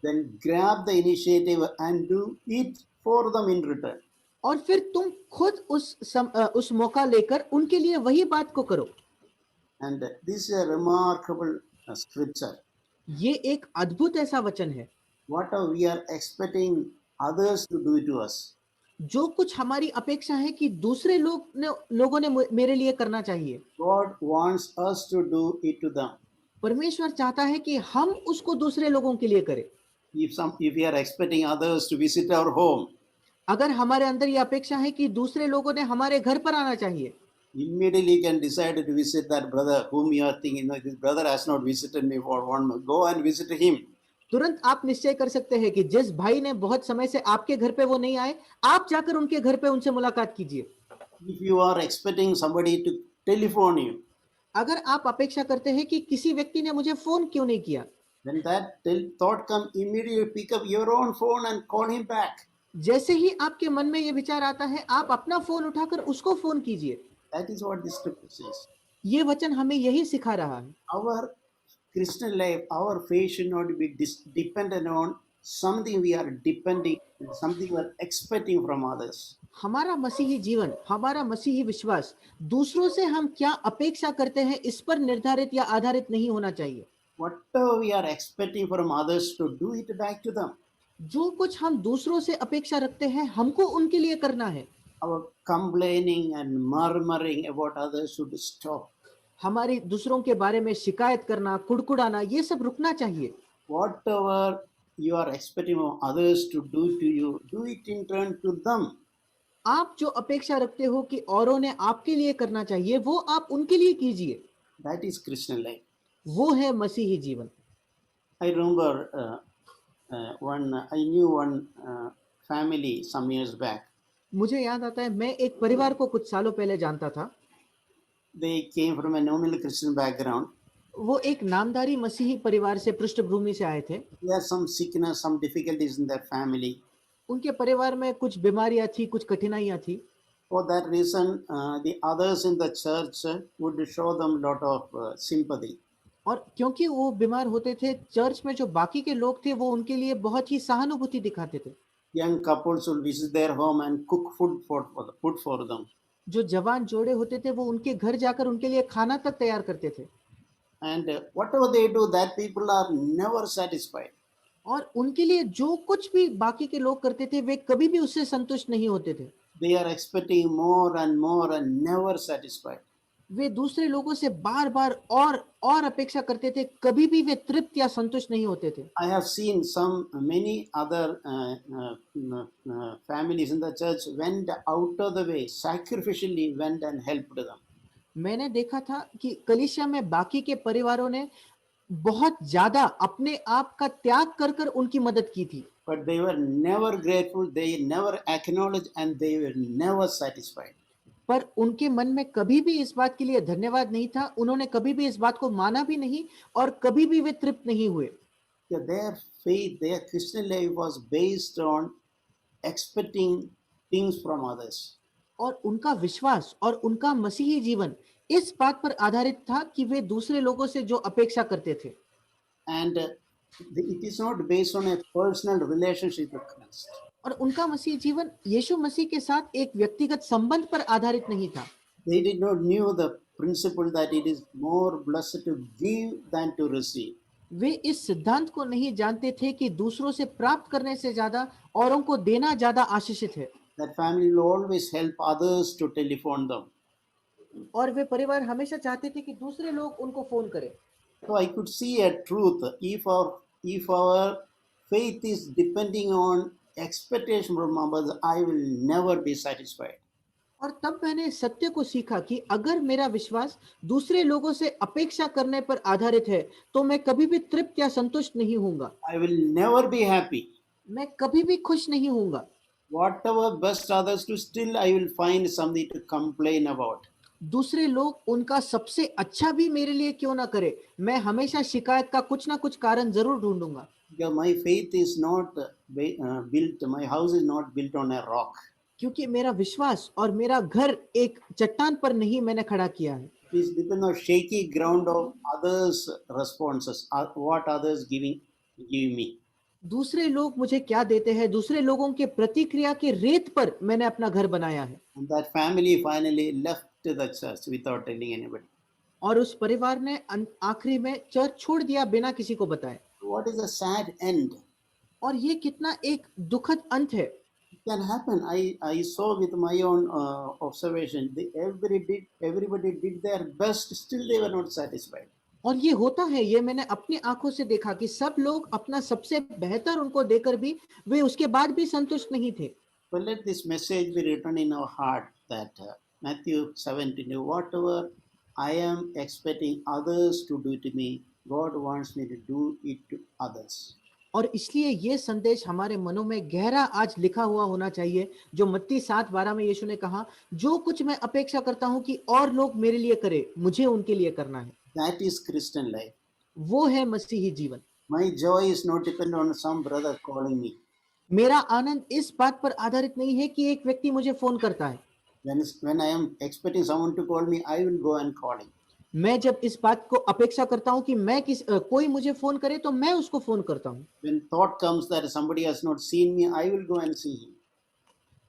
Then grab the initiative and do it for them in return. और फिर तुम खुद उस मौका लेकर उनके लिए वही बात को करो। And this is a remarkable scripture. ये एक अद्भुत ऐसा वचन है। What we are expecting others to do to us. जो कुछ हमारी अपेक्षा है कि दूसरे लोगों ने मेरे लिए करना चाहिए, God wants us to do it to them. परमेश्वर चाहता है कि हम उसको दूसरे लोगों के लिए करें। If we are expecting others to visit our home, अगर हमारे अंदर ये अपेक्षा है कि दूसरे लोगों ने हमारे घर पर आना चाहिए, immediately can decide to visit that brother whom you are thinking, no, this brother has not visited me for 1 month. Go and visit him. तुरंत आप निश्चय कर सकते हैं कि जिस भाई ने बहुत समय से आपके घर पे वो नहीं आए, आप जाकर उनके घर पे उनसे मुलाकात कीजिए। If you are expecting somebody to telephone you, अगर आप अपेक्षा करते हैं कि किसी व्यक्ति ने मुझे फोन क्यों नहीं किया, then that thought come immediately, pick up your own phone and call him back. जैसे ही आपके मन में ये विचार आता है आप अपना फोन उठाकर उसको फोन कीजिए। That is what this scripture says. ये वचन हमें यही सिखा रहा है। Our Christian life, our faith should not be dependent on something we are depending, something we are expecting from others. हमारा मसीही जीवन, हमारा मसीही विश्वास दूसरों से हम क्या अपेक्षा करते हैं इस पर निर्धारित या आधारित नहीं होना चाहिए। Whatever we are expecting from others, to do it back to them. जो कुछ हम दूसरों से अपेक्षा रखते हैं हमको उनके लिए करना है। Our complaining and murmuring about others should stop. हमारी दूसरों के बारे में शिकायत करना, कुड़कुड़ाना, ये सब रुकना चाहिए। Whatever you are expecting from others to do to you, do it in turn to them. आप जो अपेक्षा रखते हो कि औरों ने आपके लिए करना चाहिए वो आप उनके लिए कीजिए। That is Christian life. वो है मसीही जीवन। I remember I knew one family some years back. मुझे याद आता है मैं एक परिवार को कुछ सालों पहले जानता था। They came from a nominal Christian background. वो एक नामधारी मसीही परिवार से पृष्ठभूमि से आए थे। There are some sickness, some difficulties in their family. उनके परिवार में कुछ बीमारियां थी, कुछ कठिनाइयां थी। For that reason, the others in the church would show them a lot of sympathy. और क्योंकि वो बीमार होते थे, चर्च में जो बाकी के लोग थे वो उनके लिए बहुत ही सहानुभूति दिखाते थे। Young couples would visit their home and cook food for them. जो जवान जोड़े होते थे वो उनके घर जाकर उनके लिए खाना तक तैयार करते थे। And whatever they do, that people are never satisfied. और उनके लिए जो कुछ भी बाकी के लोग करते थे वे कभी भी उससे संतुष्ट नहीं होते थे। They are expecting more and more and never satisfied. वे दूसरे लोगों से बार बार और अपेक्षा करते थे, कभी भी वे तृप्त या संतुष्ट नहीं होते थे। I have seen some many other families in the church went out of the way, sacrificially went and helped them. मैंने देखा था कि कलीसिया में बाकी के परिवारों ने बहुत ज्यादा अपने आप का त्याग कर कर उनकी मदद की थी, But they were never grateful, they never acknowledged, and they were never satisfied. पर उनके मन में कभी भी इस बात के लिए धन्यवाद नहीं था, उन्होंने कभी भी इस बात को माना भी नहीं और कभी भी वे तृप्त नहीं हुए। Yeah, their faith, their Christian life was based on expecting things from others. और उनका विश्वास और उनका मसीही जीवन इस बात पर आधारित था कि वे दूसरे लोगों से जो अपेक्षा करते थे, And it is not based on a personal relationship with Christ. और उनका मसीही जीवन यीशु मसीह के साथ एक व्यक्तिगत संबंध पर आधारित नहीं था। They did not knew the principle that it is more blessed to give than to receive. वे इस सिद्धांत को नहीं जानते थे कि दूसरों से प्राप्त करने से ज्यादा औरों को देना ज्यादा आशीषित है, That family will always help others to telephone them. और वे परिवार हमेशा चाहते थे कि दूसरे लोग उनको फोन करें। So I could see a truth. If our faith is depending on expectation from others, I will never be satisfied. और तब मैंने इस सत्य को सीखा कि अगर मेरा विश्वास दूसरे लोगों से अपेक्षा करने पर आधारित है तो मैं कभी भी तृप्त या संतुष्ट नहीं होऊंगा, I will never be happy. मैं कभी भी खुश नहीं होऊंगा। Whatever best others do, still I will find something to complain about. दूसरे लोग उनका सबसे अच्छा भी मेरे लिए क्यों ना करे, मैं हमेशा शिकायत का कुछ ना कुछ कारण जरूर ढूंढूंगा। Because my faith is not built, my house is not built on a rock. क्योंकि मेरा विश्वास और मेरा घर एक चट्टान पर नहीं मैंने खड़ा किया है, It is depend on shaky ground of others' responses, what others give me. दूसरे लोग मुझे क्या देते हैं, दूसरे लोगों के प्रतिक्रिया के रेत पर मैंने अपना घर बनाया है। And that family finally left the church without telling anybody. और उस परिवार ने आखिरी में चर्च छोड़ दिया बिना किसी को बताए। What is a sad end? और ये कितना एक दुखद अंत है। It can happen. I saw with my own observation. Everybody did their best. Still, they were not satisfied. और ये होता है, ये मैंने अपनी आंखों से देखा कि सब लोग अपना सबसे बेहतर उनको देकर भी वे उसके बाद भी संतुष्ट नहीं थे। But let this message be written in our heart that Matthew 17, whatever I am expecting others to do to me, God wants me to do it to others. और इसलिए ये संदेश हमारे मनों में गहरा आज लिखा हुआ होना चाहिए, जो मत्ती 7:12 में यीशु ने कहा, जो कुछ मैं अपेक्षा करता हूं कि और लोग मेरे लिए करें, मुझे उनके लिए करना है। That is Christian life. वो है मसीही जीवन। My joy is not dependent on some brother calling me. मेरा आनंद इस बात पर आधारित नहीं है कि एक व्यक्ति मुझे फोन करता है। When I am expecting someone to call me, I will go and call him. मैं जब इस बात को अपेक्षा करता हूं कि मैं कोई मुझे फोन करे तो मैं उसको फोन करता हूं। When thought comes that somebody has not seen me, I will go and see him.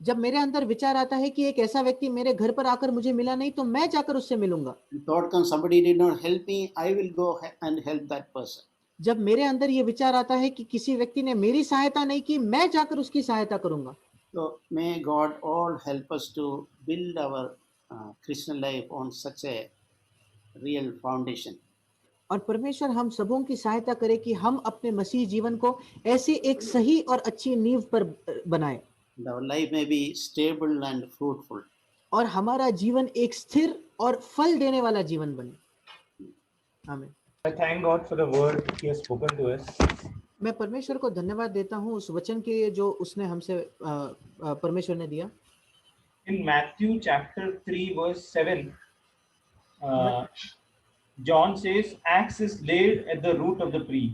जब मेरे अंदर विचार आता है कि एक ऐसा व्यक्ति मेरे घर पर आकर मुझे मिला नहीं, तो मैं जाकर उससे मिलूंगा। When thought comes somebody did not help me, I will go and help that person. जब मेरे अंदर ये विचार आता है कि किसी व्यक्ति ने मेरी सहायता नहीं की, मैं जाकर उसकी सहायता करूंगा। So may God all help us to build our Christian life on such a real foundation. और परमेश्वर हम सबों की सहायता करे कि हम अपने मसीह जीवन को ऐसे एक सही और अच्छी नींव पर बनाएं, And our life may be stable and fruitful. और हमारा जीवन एक स्थिर और फल देने वाला जीवन बने। आमीन। I thank God for the word He has spoken to us. मैं परमेश्वर को धन्यवाद देता हूँ उस वचन के लिए जो उसने हमसे परमेश्वर ने दिया। In Matthew chapter 3 verse 7, John says, "Axe is laid at the root of the tree."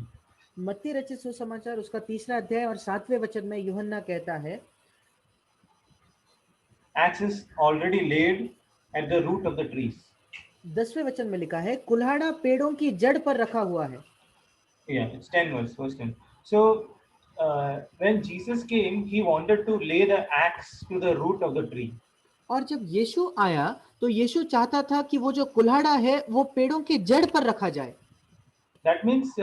मत्ती रचित सुसमाचार उसका 3 अध्याय और 7वें वचन में यूहन्ना कहता है, Axe is already laid at the root of the trees. 10वें वचन में लिखा है, कुल्हाड़ा पेड़ों की जड़ पर रखा हुआ है। Yeah, it's 10 verse 10. So when Jesus came, He wanted to lay the axe to the root of the tree. और जब यीशु आया तो यीशु चाहता था कि वो जो कुल्हाड़ा है वो पेड़ों के जड़ पर रखा जाए। That means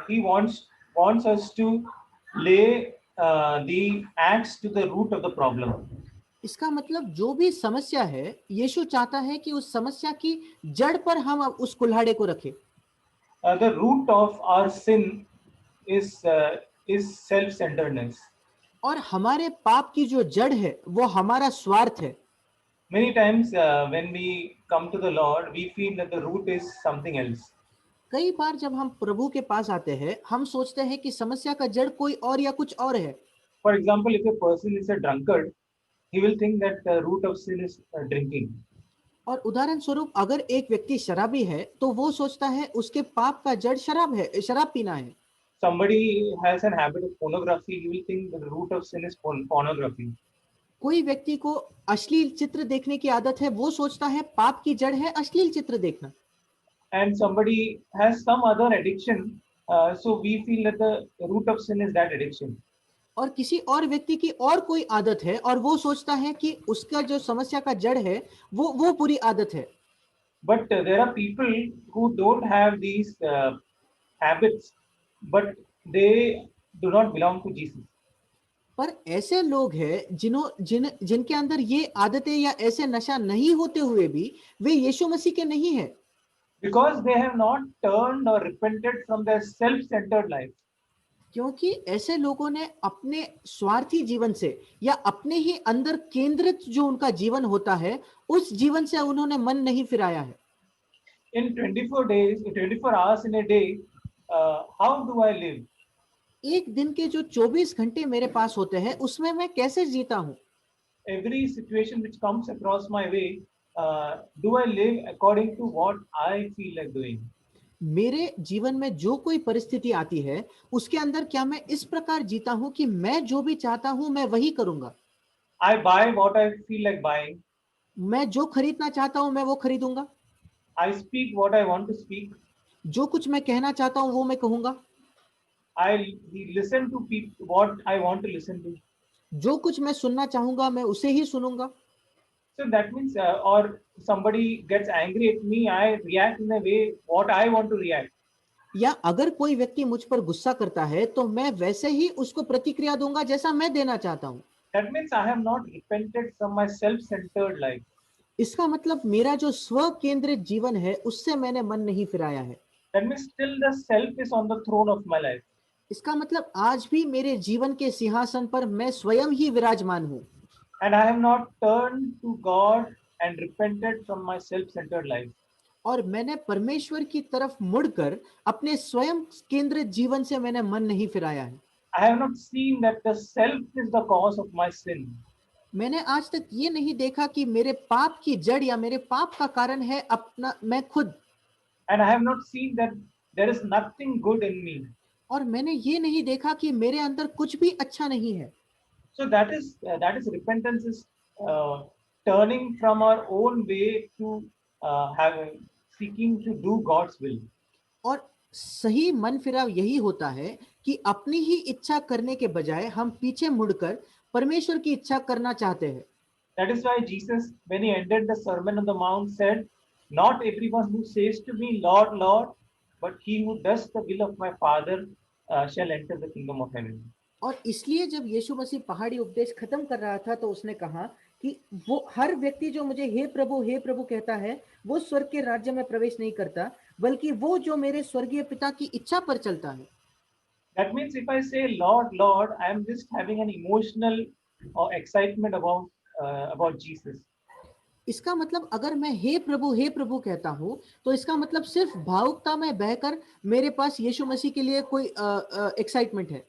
He wants us to lay the axe to the root of the problem. इसका मतलब जो भी समस्या है, यीशु चाहता है कि उस समस्या की जड़ पर हम अब उस कुल्हाड़े को रखें। The root of our sin is self-centeredness. और हमारे पाप की जो जड़ है वो हमारा स्वार्थ है। Many times when we come to the Lord, we feel that the root is something else. कई बार जब हम प्रभु के पास आते हैं, हम सोचते हैं कि समस्या का जड़ कोई और या कुछ और है। For example, if a person is a drunkard, he will think that the root of sin is drinking. और उदाहरण स्वरूप अगर एक व्यक्ति शराबी है तो वो सोचता है उसके पाप का जड़ शराब है, शराब पीना है। Somebody has an habit of pornography, he will think the root of sin is pornography. कोई व्यक्ति को अश्लील चित्र देखने की आदत है, वो सोचता है पाप की जड़ है अश्लील चित्र देखना। And somebody has some other addiction, so we feel that the root of sin is that addiction. और किसी और व्यक्ति की और कोई आदत है और वो सोचता है कि उसका जो समस्या का जड़ है वो बुरी आदत है। But there are people who don't have these habits, but they do not belong to Jesus. पर ऐसे लोग हैं जिनके अंदर ये आदतें या ऐसे नशा नहीं होते हुए भी वे यीशु मसीह के नहीं है, Because they have not turned or repented from their self-centered life. क्योंकि ऐसे लोगों ने अपने स्वार्थी जीवन से या अपने ही अंदर केंद्रित जो उनका जीवन होता है उस जीवन से उन्होंने मन नहीं फिराया है। In 24 days, 24 hours in a day, how do I live? एक दिन के जो 24 घंटे मेरे पास होते हैं उसमें मैं कैसे जीता हूँ? Every situation which comes across my way, do I live according to what I feel like doing? मेरे जीवन में जो कोई परिस्थिति आती है उसके अंदर क्या मैं इस प्रकार जीता हूं कि मैं जो भी चाहता हूं मैं वही करूंगा? I buy what I feel like buying. मैं जो खरीदना चाहता हूं मैं वो खरीदूंगा। I speak what I want to speak. जो कुछ मैं कहना चाहता हूं वो मैं कहूंगा। I listen to people what I want to listen to. जो कुछ मैं सुनना चाहूंगा मैं उसे ही सुनूंगा। So that means, or somebody gets angry at me, I react in a way what I want to react. या अगर कोई व्यक्ति मुझ पर गुस्सा करता है तो मैं वैसे ही उसको प्रतिक्रिया दूंगा जैसा मैं देना चाहता हूं। That means I have not repented from my self-centered life. इसका मतलब मेरा जो स्व केंद्रित जीवन है उससे मैंने मन नहीं फिराया है। That means still the self is on the throne of my life. इसका मतलब आज भी मेरे जीवन के सिंहासन पर मैं स्वयं ही विराजमान हूं। And I have not turned to God and repented from my self-centered life. और मैंने परमेश्वर की तरफ मुड़कर अपने स्वयं केंद्रित जीवन से मैंने मन नहीं फिराया है। I have not seen that the self is the cause of my sin. मैंने आज तक ये नहीं देखा कि मेरे पाप की जड़ या मेरे पाप का कारण है अपना मैं खुद। And I have not seen that there is nothing good in me. और मैंने ये नहीं देखा कि मेरे अंदर कुछ भी अच्छा नहीं है। So that is repentance is turning from our own way to seeking to do God's will. और सही मन फिराव यही होता है कि अपनी ही इच्छा करने के बजाय हम पीछे मुड़कर परमेश्वर की इच्छा करना चाहते हैं। That is why Jesus, when he ended the Sermon on the Mount, said, "Not everyone who says to me, Lord, Lord, but he who does the will of my Father shall enter the kingdom of heaven." और इसलिए जब यीशु मसीह पहाड़ी उपदेश खत्म कर रहा था तो उसने कहा कि वो हर व्यक्ति जो मुझे हे प्रभु कहता है वो स्वर्ग के राज्य में प्रवेश नहीं करता, बल्कि वो जो मेरे स्वर्गीय पिता की इच्छा पर चलता है। That means if I say, Lord, Lord, I am just having an emotional or excitement about Jesus. इसका मतलब अगर मैं हे प्रभु कहता हूँ तो इसका मतलब सिर्फ भावुकता में बहकर मेरे पास यीशु मसीह के लिए कोई एक्साइटमेंट है।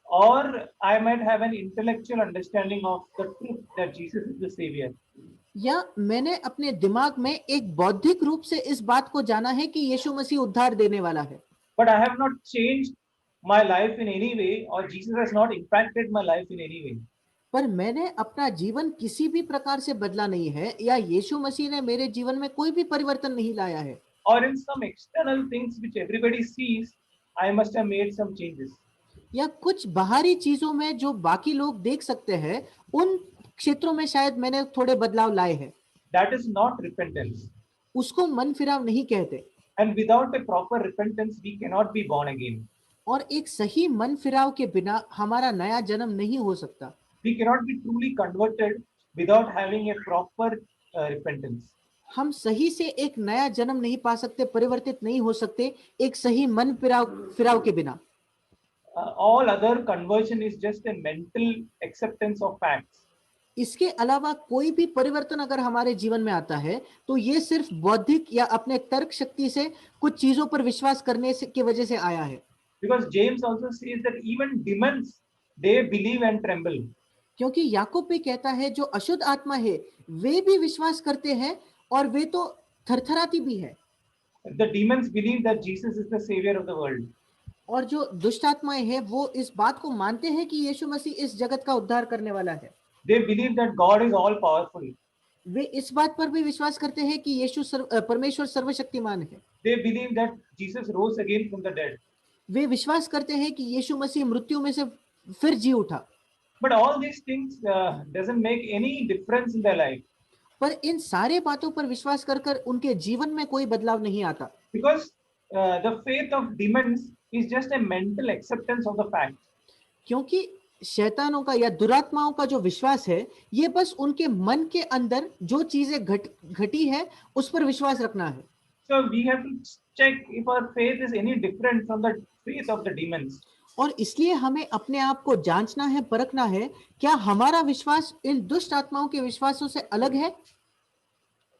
Or I might have an intellectual understanding of the truth that Jesus is the Savior. या मैंने अपने दिमाग में एक बौद्धिक रूप से इस बात को जाना है कि यीशु मसीह उद्धार देने वाला है। But I have not changed my life in any way, or Jesus has not impacted my life in any way. पर मैंने अपना जीवन किसी भी प्रकार से बदला नहीं है या यीशु मसीह ने मेरे जीवन में कोई भी परिवर्तन नहीं लाया है। Or in some external things which everybody sees, I must have made some changes. या कुछ बाहरी चीजों में जो बाकी लोग देख सकते हैं उन क्षेत्रों में शायद मैंने थोड़े बदलाव लाए हैं। That is not repentance. उसको मन फिराव नहीं कहते। And without a proper repentance, we cannot be born again. और एक सही मन फिराव के बिना हमारा नया जन्म नहीं हो सकता। We cannot be truly converted without having a proper repentance. हम सही से एक नया जन्म नहीं पा सकते, परिवर्तित नहीं हो सकते एक सही मन फिराव के बिना। All other conversion is just a mental acceptance of facts. इसके अलावा कोई भी परिवर्तन अगर हमारे जीवन में आता है तो ये सिर्फ बौद्धिक या अपने तर्क शक्ति से कुछ चीजों पर विश्वास करने से की वजह से आया है। Because James also says that even demons, they believe and tremble. क्योंकि याकूब भी कहता है जो अशुद्ध आत्मा है वे भी विश्वास करते हैं और वे तो थरथराती भी है। The demons believe that Jesus is the savior of the world. और जो दुष्ट आत्माएं हैं वो इस बात को मानते हैं कि यीशु मसीह इस जगत का उद्धार करने वाला है। They believe that God is all powerful. वे इस बात पर भी विश्वास करते हैं कि परमेश्वर सर्वशक्तिमान है। They believe that Jesus rose again from the dead. वे विश्वास करते हैं कि यीशु मसीह मृत्यु में से फिर जी उठा। But all these things doesn't make any difference in their life. पर इन सारे बातों पर विश्वास कर उनके जीवन में कोई बदलाव नहीं आता। Because the faith of demons is just a mental acceptance of the fact. क्योंकि शैतानों का या दुरात्माओं का जो विश्वास है ये बस उनके मन के अंदर जो चीजें घटी है उस पर विश्वास रखना है। So we have to check if our faith is any different from the faith of the demons. और इसलिए हमें अपने आप को जांचना है, परखना है, क्या हमारा विश्वास इन दुष्ट आत्माओं के विश्वासों से अलग है।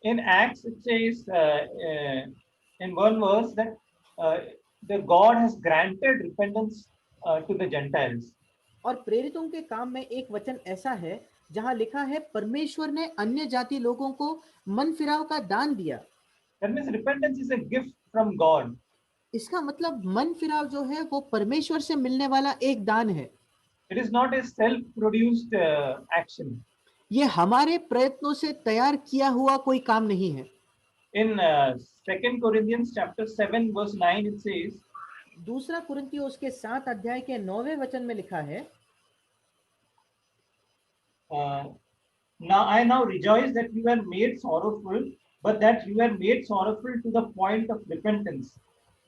In Acts it says in one verse that the God has granted repentance to the Gentiles. और प्रेरितों के काम में एक वचन ऐसा है जहां लिखा है परमेश्वर ने अन्य जाति लोगों को मन फिराव का दान दिया। That means repentance is a gift from God. इसका मतलब मन फिराव जो है वो परमेश्वर से मिलने वाला एक दान है। It is not a self-produced action. ये हमारे प्रयत्नों से तैयार किया हुआ कोई काम नहीं है। In 2 Corinthians chapter 7 verse 9 it says, दूसरा कुरिन्थियों उसके 7 अध्याय के 9वें वचन में लिखा है, now rejoice that you were made sorrowful, but that you were made sorrowful to the point of repentance,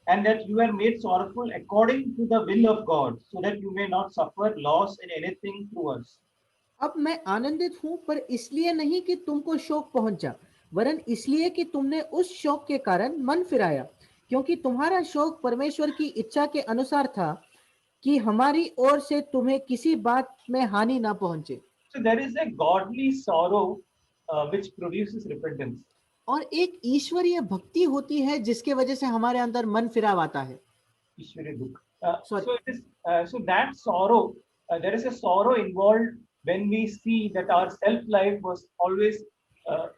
and that you were made sorrowful according to the will of God, so that you may not suffer loss in anything through us. अब मैं आनंदित हूं पर इसलिए नहीं कि तुमको शोक पहुंचा, वरन इसलिए कि तुमने उस शोक के कारण मन फिराया, क्योंकि तुम्हारा शोक परमेश्वर की इच्छा के अनुसार था कि हमारी ओर से तुम्हें किसी बात में हानि ना पहुंचे। So there is a godly sorrow which produces repentance. और एक ईश्वरीय भक्ति होती है जिसके वजह से हमारे अंदर मन फिराव आता है। Ishwari dukh. Sorry. So it is so that sorrow, there is a sorrow involved when we see that our self life was always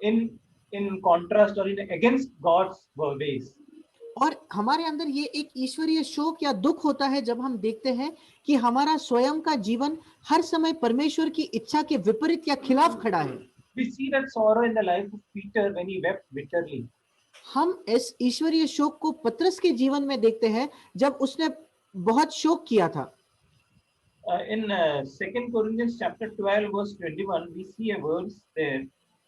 in contrast or in against God's ways. और हमारे अंदर ये एक ईश्वरीय शोक या दुख होता है जब हम देखते हैं कि हमारा स्वयं का जीवन हर समय परमेश्वर की इच्छा के विपरीत या खिलाफ खड़ा है। We see that sorrow in the life of Peter when he wept bitterly. हम इस ईश्वरीय शोक को पतरस के जीवन में देखते हैं जब उसने बहुत शोक किया था। In 2 Corinthians chapter 12 verse 21 we see a verse there.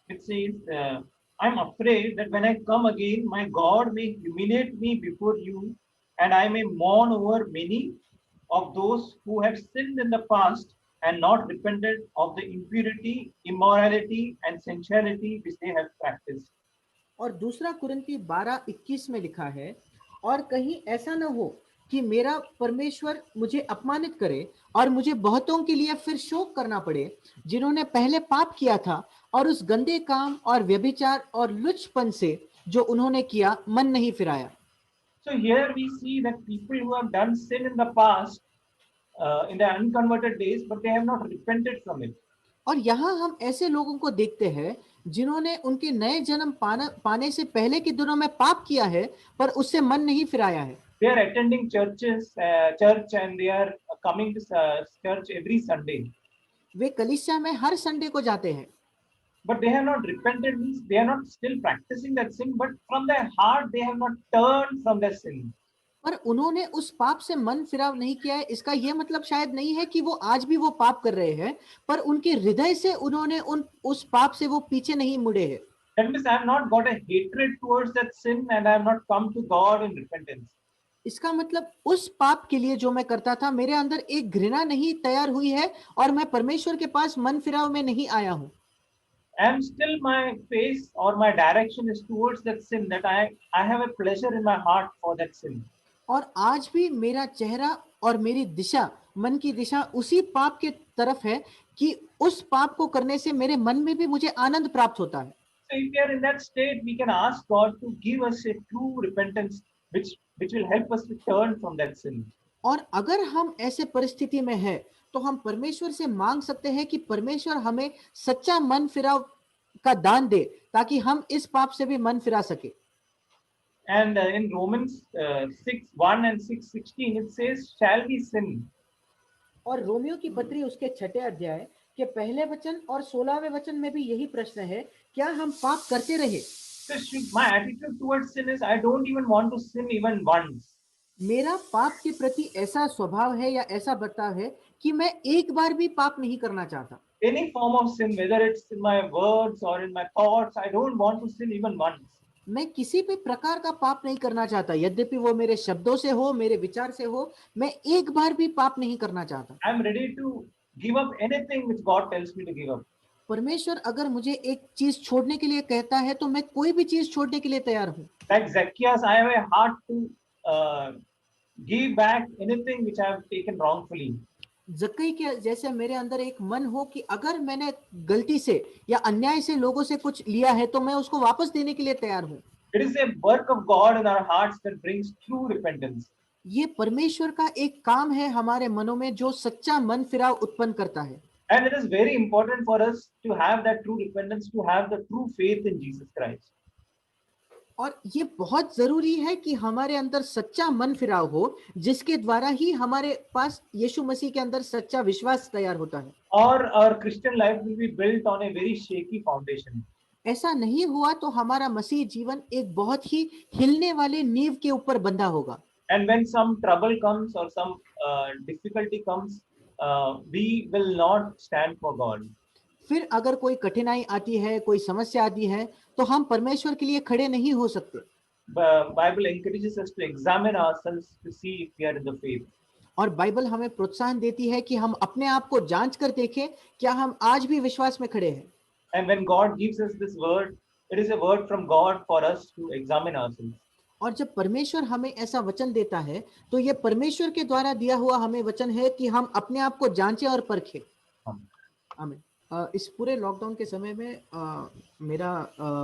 It says, I'm afraid that when I come again, my God may humiliate me before you, and I may mourn over many of those who have sinned in the past and not repented of the impurity, immorality, and sensuality which they have practiced. और दूसरा कुरिन्थी 12:21 में लिखा है, और कहीं ऐसा न हो कि मेरा परमेश्वर मुझे अपमानित करे और मुझे बहुतों के लिए फिर शोक करना पड़े जिन्होंने पहले पाप किया था और उस गंदे काम और व्यभिचार और लुचपन से जो उन्होंने किया मन नहीं फिराया। So here we see that people who have done sin in the past, in their unconverted days, but they have not repented from it. और यहाँ हम ऐसे लोगों को देखते हैं जिन्होंने उनके नए जन्म पाने से पहले के दिनों में पाप किया है पर उससे मन नहीं फिराया है। They are attending church and they are coming to church every Sunday. वे कलीसिया में हर संडे को जाते हैं। But they have not repented, means they are not still practicing that sin, but from their heart they have not turned from their sin. पर उन्होंने उस पाप से मन फिराव नहीं किया है। इसका यह मतलब शायद नहीं है कि वो आज भी वो पाप कर रहे हैं, पर उनके हृदय से उन्होंने उस पाप से वो पीछे नहीं मुड़े हैं। That means I have not got a hatred towards that sin and I have not come to God in repentance. इसका मतलब उस पाप के लिए जो मैं करता था मेरे अंदर एक घृणा नहीं तैयार हुई है और मैं परमेश्वर के पास मन फिराव में नहीं आया हूँ। and still my face or my direction is towards that sin, that I have a pleasure in my heart for that sin. और आज भी मेरा चेहरा और मेरी दिशा, मन की दिशा उसी पाप के तरफ है कि उस पाप को करने से मेरे मन में भी मुझे आनंद प्राप्त होता है। So if we are in that state, we can ask God to give us a true repentance, which will help us to turn from that sin. और अगर हम ऐसे परिस्थिति में है तो हम परमेश्वर से मांग सकते हैं कि परमेश्वर हमें सच्चा मन फिराव का दान दे ताकि हम इस पाप से भी मन फिरा सके। And in Romans 6:1 and 6:16, it says, "Shall we sin?" और रोमियो की पत्री उसके 6 अध्याय के पहले वचन और 16वें वचन में भी यही प्रश्न है, क्या हम पाप करते रहे? So my attitude towards sin is, I don't even want to sin even once. मेरा पाप के प्रति ऐसा स्वभाव है या ऐसा बर्ताव है कि मैं एक बार भी पाप नहीं करना चाहता। Any form of sin, whether it's in my words or in my thoughts, I don't want to sin even once. मैं किसी भी प्रकार का पाप नहीं करना चाहता, यद्यपि वो मेरे शब्दों से हो, मेरे विचार से हो, मैं एक बार भी पाप नहीं करना चाहता। I'm ready to give up anything which God tells me to give up. परमेश्वर अगर मुझे एक चीज छोड़ने के लिए कहता है तो मैं कोई भी चीज छोड़ने के लिए तैयार हूँ। Like Zacchaeus, I have a heart to give back anything which I have taken wrongfully. जक्कई के जैसे मेरे अंदर एक मन हो कि अगर मैंने गलती से या अन्याय से लोगों से कुछ लिया है तो मैं उसको वापस देने के लिए तैयार हूँ। It is a work of God in our hearts that brings true repentance. ये परमेश्वर का एक काम है हमारे मनों में जो सच्चा मन फिराव उत्पन्न करता है। And it is very important for us to have that true repentance, to have the true faith in Jesus Christ. और ये बहुत जरूरी है कि हमारे अंदर सच्चा मन फिराव हो, जिसके द्वारा ही हमारे पास यीशु मसीह के अंदर सच्चा विश्वास तैयार होता है। Or our Christian life will be built on a very shaky foundation. ऐसा नहीं हुआ तो हमारा मसीह जीवन एक बहुत ही हिलने वाले नींव के ऊपर बंधा होगा। And when some trouble comes or some difficulty comes, we will not stand for God. फिर अगर कोई कठिनाई आती है, कोई समस्या आती है, तो हम परमेश्वर के लिए खड़े नहीं हो सकते। The Bible encourages us to examine ourselves to see if we are in the faith. और बाइबल हमें प्रोत्साहन देती है कि हम अपने आप को जांच कर देखें, क्या हम आज भी विश्वास में खड़े हैं। And when God gives us this word, it is a word from God for us to examine ourselves. और जब परमेश्वर हमें ऐसा वचन देता है तो ये परमेश्वर के द्वारा दिया हुआ हमें वचन है कि हम अपने आप को जांचें और परखें। आमीन। इस पूरे लॉकडाउन के समय में मेरा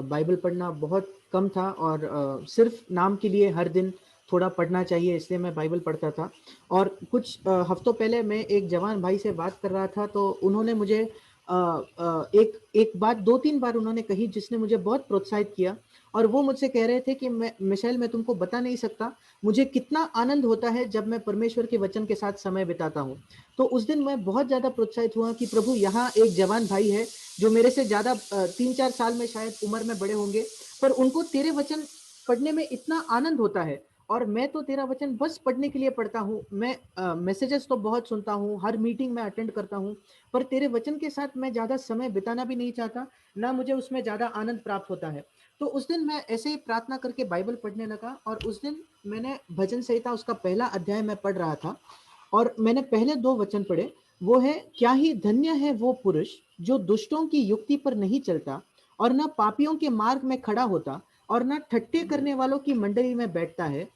बाइबल पढ़ना बहुत कम था और सिर्फ नाम के लिए हर दिन थोड़ा पढ़ना चाहिए, इसलिए मैं बाइबल पढ़ता था। और कुछ हफ्तों पहले मैं एक जवान भाई से बात कर रहा था तो उन्होंने मुझे एक बात 2-3 बार उन्होंने कही जिसने मुझे बहुत प्रोत्साहित किया। और वो मुझसे कह रहे थे कि मिशेल, मैं तुमको बता नहीं सकता मुझे कितना आनंद होता है जब मैं परमेश्वर के वचन के साथ समय बिताता हूँ। तो उस दिन मैं बहुत ज़्यादा प्रोत्साहित हुआ कि प्रभु, यहाँ एक जवान भाई है जो मेरे से ज़्यादा 3-4 साल में शायद उम्र में बड़े होंगे, पर उनको तेरे वचन पढ़ने में इतना आनंद होता है। और मैं तो तेरा वचन बस पढ़ने के लिए पढ़ता हूँ, मैं मैसेजेस तो बहुत सुनता हूँ, हर मीटिंग में अटेंड करता हूँ, पर तेरे वचन के साथ मैं ज़्यादा समय बिताना भी नहीं चाहता, ना मुझे उसमें ज़्यादा आनंद प्राप्त होता है। तो उस दिन मैं ऐसे ही प्रार्थना करके बाइबल पढ़ने लगा और उस दिन मैंने भजन संहिता उसका पहला अध्याय में पढ़ रहा था और मैंने पहले 2 वचन पढ़े। वो है, क्या ही धन्य है वो पुरुष जो दुष्टों की युक्ति पर नहीं चलता और न पापियों के मार्ग में खड़ा होता और न ठट्ठे करने वालों की मंडली में बैठता है,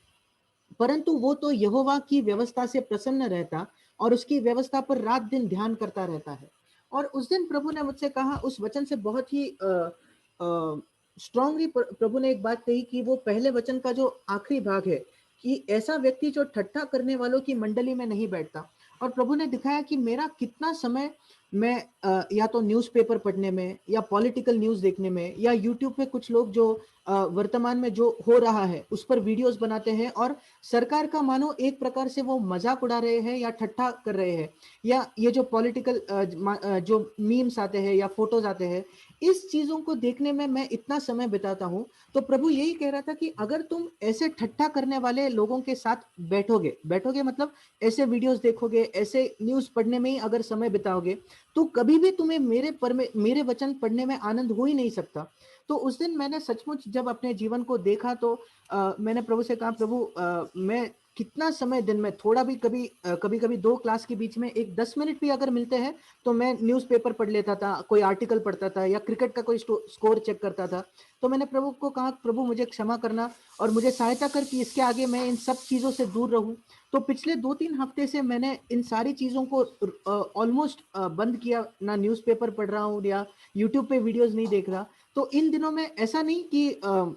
परंतु वो तो यहोवा की व्यवस्था से प्रसन्न रहता और उसकी व्यवस्था पर रात दिन ध्यान करता रहता है। और उस दिन प्रभु ने मुझसे कहा, उस वचन से बहुत ही स्ट्रांगली प्रभु ने एक बात कही कि वो पहले वचन का जो आखिरी भाग है कि ऐसा व्यक्ति जो ठट्ठा करने वालों की मंडली में नहीं बैठता। और प्रभु ने दिखाया कि मेरा कितना समय मैं या तो न्यूज़पेपर पढ़ने में या पॉलिटिकल न्यूज़ देखने में या यूट्यूब पे कुछ लोग जो वर्तमान में जो हो रहा है उस पर वीडियोस बनाते हैं और सरकार का मानो एक प्रकार से वो मजाक उड़ा रहे हैं या ठट्ठा कर रहे हैं, या ये जो पॉलिटिकल जो मीम्स आते हैं या फोटोज आते हैं, इस चीजों को देखने में मैं इतना समय बिताता हूँ। तो प्रभु यही कह रहा था कि अगर तुम ऐसे ठट्ठा करने वाले लोगों के साथ बैठोगे मतलब ऐसे वीडियोस देखोगे, ऐसे न्यूज़ पढ़ने में ही अगर समय बिताओगे, तो कभी भी तुम्हें मेरे वचन पढ़ने में आनंद हो ही नहीं सकता। तो उस दिन मैंने सचमुच जब अपने जीवन को देखा तो मैंने प्रभु से कहा, प्रभु मैं कितना समय दिन में थोड़ा भी कभी कभी दो क्लास के बीच में एक 10 मिनट भी अगर मिलते हैं तो मैं न्यूज़पेपर पढ़ लेता था, कोई आर्टिकल पढ़ता था या क्रिकेट का कोई स्कोर चेक करता था। तो मैंने प्रभु को कहा, प्रभु मुझे क्षमा करना और मुझे सहायता कर कि इसके आगे मैं इन सब चीज़ों से दूर रहूं। तो पिछले 2-3 हफ्ते से मैंने इन सारी चीज़ों को ऑलमोस्ट बंद किया, ना न्यूज़पेपर पढ़ रहा हूँ या यूट्यूब पे वीडियोस नहीं देख रहा। तो इन दिनों में ऐसा नहीं कि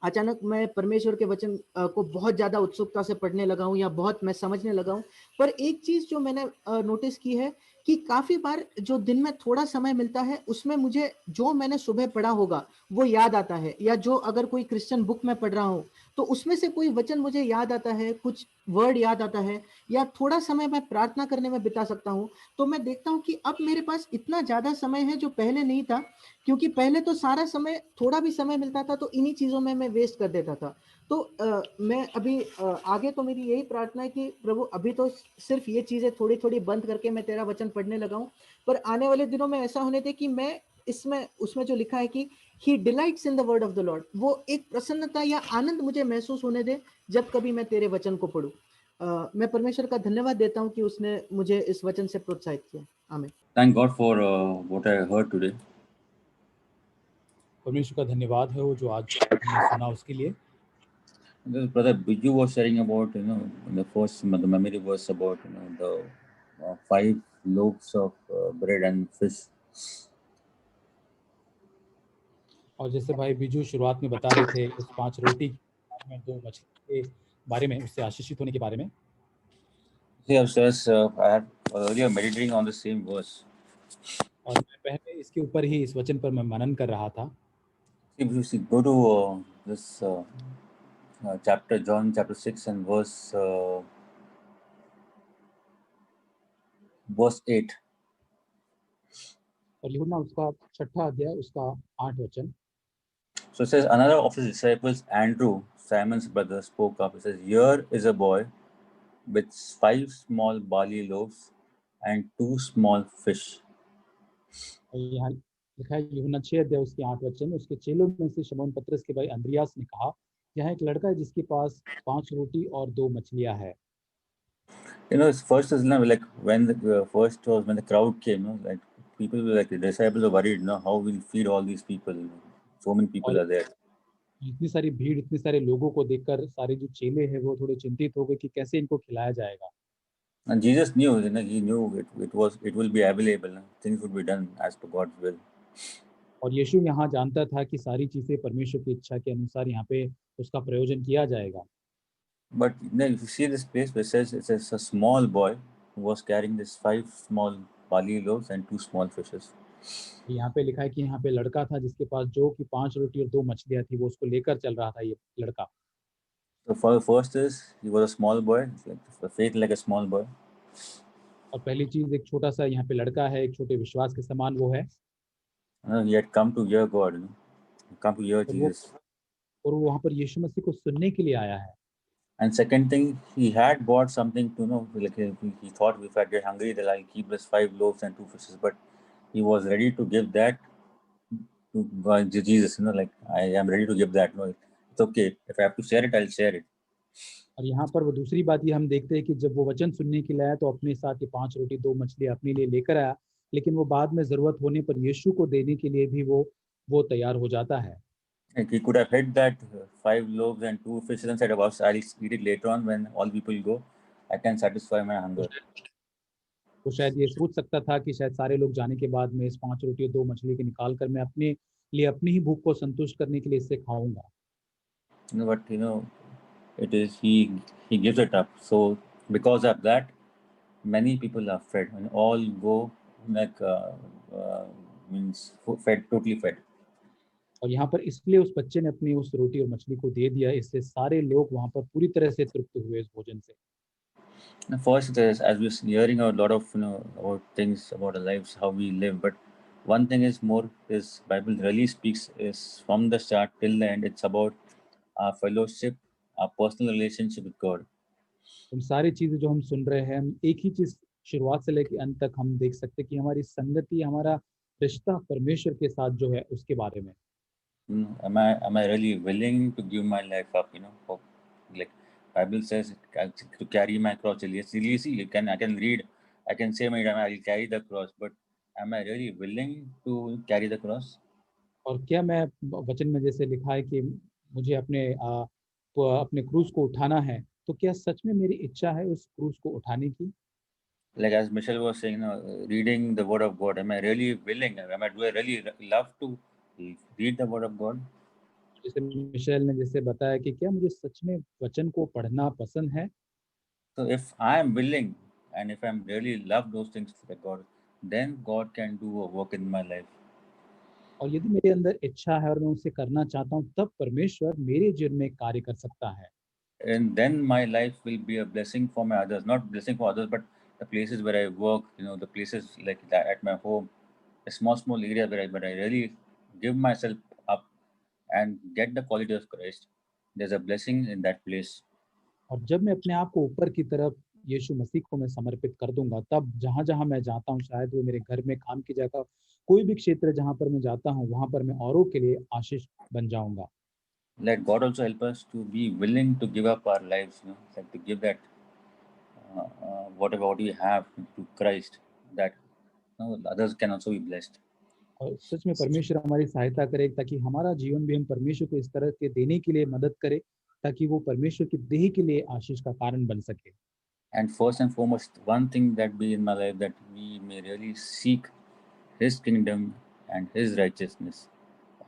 अचानक मैं परमेश्वर के वचन को बहुत ज्यादा उत्सुकता से पढ़ने लगा हूं या बहुत मैं समझने लगा हूं। पर एक चीज जो मैंने नोटिस की है कि काफी बार जो दिन में थोड़ा समय मिलता है उसमें मुझे जो मैंने सुबह पढ़ा होगा वो याद आता है, या जो अगर कोई क्रिश्चियन बुक में पढ़ रहा हूँ तो उसमें से कोई वचन मुझे याद आता है, कुछ वर्ड याद आता है, या थोड़ा समय मैं प्रार्थना करने में बिता सकता हूँ। तो मैं देखता हूँ कि अब मेरे पास इतना ज्यादा समय है जो पहले नहीं था, क्योंकि पहले तो सारा समय, थोड़ा भी समय मिलता था तो इन्हीं चीज़ों में मैं वेस्ट कर देता था। तो मैं अभी आगे तो मेरी यही प्रार्थना है कि प्रभु अभी तो सिर्फ ये चीज़ें थोड़ी थोड़ी बंद करके मैं तेरा वचन पढ़ने लगा हूँ, पर आने वाले दिनों में ऐसा होने दे कि मैं इसमें, उसमें जो लिखा है कि he delights in the word of the Lord, वो एक प्रसन्नता या आनंद मुझे महसूस होने दे जब कभी मैं तेरे वचन को पढ़ूँ। मैं परमेश्वर का धन्यवाद देता हूँ कि उसने मुझे इस वचन से प्रोत्साहित किया। आमीन। Thank God for what I heard today. परमेश्वर का धन्यवाद है वो जो आज हमने सुना उसके लिए। Brother Biju was sharing about, in the first, the memory was about, the 5 loaves of bread and fish. और जैसे भाई बिजू शुरुआत में बता रहे थे उस 5 रोटी में 2 मछली के बारे में, उससे आशीषित होने के बारे में। See, I had earlier meditating on the same verse. और मैं पहले इसके ऊपर ही, इस वचन पर मैं मनन कर रहा था। See, if you go to this chapter, John chapter 6 and verse 8. और यूहन्ना उसका 6वां अध्याय उसका 8 वचन। So it says, another of his disciples, Andrew, Simon's brother, spoke up. He says, here is a boy with 5 small barley loaves and 2 small fish. और यहाँ लिखा है यूहन्ना 6 अध्याय उसके 8 वचन, उसके चेलों में से शमौन पतरस के भाई अंद्रियास ने कहा, यहाँ एक लड़का है जिसके पास 5 रोटी और 2 मछलियां है। It's first is like when the first was when the crowd came, like people were like, the disciples were worried, how we'll feed all these people. So many people और are there. इतनी सारी भीड़, इतने सारे लोगों को देखकर सारे जो चेले हैं वो थोड़े चिंतित हो गए कि कैसे इनको खिलाया जाएगा। And Jesus knew, he knew it will be available. Things would be done as per God's will. और यीशु यहाँ जानता था कि सारी चीजें परमेश्वर की इच्छा के अनुसार यहाँ पे उसका प्रयोजन किया जाएगा। But if you see this place where it says a small boy who was carrying this 5 small barley loaves and 2 small fishes. यहाँ पे लिखा है कि यहाँ पे लड़का था जिसके पास जो कि 5 रोटी और 2 मछलियां थी, वो उसको लेकर चल रहा था ये लड़का। So first is he was a small boy, like faith like a small boy. और पहली चीज, एक छोटा सा यहाँ पे लड़का है, एक छोटे विश्वास के समान वो है। He had come to hear God, come to hear और Jesus. वो वहाँ पर यीशु मसीह को सुनने के लिए आया है। And second thing, he had bought something to know, like he thought, if I get hungry, then I'll keep this 5 loaves and 2 fishes. But he was ready to give that to Jesus, like I am ready to give that. No, it's okay. If I have to share it, I'll share it. और यहाँ पर वो दूसरी बात ये हम देखते हैं कि जब वो वचन सुनने के लिए आया तो अपने साथ ये 5 रोटी 2 मछली अपने लिए लेकर आया, लेकिन वो बाद में जरूरत होने पर यीशु को देने के लिए भी वो तैयार हो जाता है। Like he could have hid that 5 loaves and 2 fishes and said, I'll eat it later on when all people go. I can satisfy my hunger. वो शायद ये सोच सकता था कि शायद सारे लोग जाने के बाद मैं इस 5 रोटी और 2 मछली के निकाल कर मैं अपने लिए अपनी ही भूख को संतुष्ट करने के लिए इससे खाऊंगा। But it is he gives it up. So because of that, many people are fed and all go like means fed, totally fed. और यहाँ पर इसलिए उस बच्चे ने अपनी उस रोटी और मछली को दे दिया, इससे सारे लोग वहां पर पूरी तरह से तृप्त हुए इस भोजन से। And first, as we're hearing a lot of about things about our lives, how we live, but one thing is more is Bible really speaks is from the start till the end. It's about our fellowship, our personal relationship with God. हम सारी चीजें जो हम सुन रहे हैं, हम एक ही चीज शुरुआत से लेकर अंत तक हम देख सकते हैं कि हमारी संगति, हमारा रिश्ता परमेश्वर के साथ जो है उसके बारे में। Am I really willing to give my life up? For like Bible says to carry my cross. You see, I can read, I can say many times I'll carry the cross, but am I really willing to carry the cross? और क्या मैं वचन में जैसे लिखा है कि मुझे अपने क्रूस को उठाना है, तो क्या सच में मेरी इच्छा है उस क्रूस को उठाने की? Like as Michelle was saying, reading the Word of God, am I really willing? Do I really love to read the Word of God? जैसे मिशेल ने जैसे बताया कि क्या मुझे सच में वचन को पढ़ना पसंद है? So if I am willing and if I'm really love those things for God, then God can do a work in my life. और यदि मेरे अंदर इच्छा है और मैं उसे करना चाहता हूँ, तब परमेश्वर मेरे जीवन में कार्य कर सकता है। And then my life will be a blessing for my others, not blessing for others, but the places where I work, the places like that at my home, a small area where I really give myself up and get the quality of Christ. There's a blessing in that place. और जब मैं अपने आप को ऊपर की तरफ यीशु मसीह को मैं समर्पित कर दूंगा, तब जहाँ जहाँ मैं जाता हूँ, शायद वो मेरे घर में, काम की जगह, कोई भी क्षेत्र जहाँ पर मैं जाता हूँ, वहाँ पर मैं औरों के लिए आशीष बन जाऊंगा। Let God also help us to be willing to give up our lives, like to give that whatever what we have to Christ, that others can also be blessed. और सच में परमेश्वर हमारी सहायता करे ताकि हमारा जीवन भी हम परमेश्वर को इस तरह के देने के लिए मदद करे, ताकि वो परमेश्वर की देह के लिए आशीष का कारण बन सके। And first and foremost, one thing that be in my life, that we may really seek His kingdom and His righteousness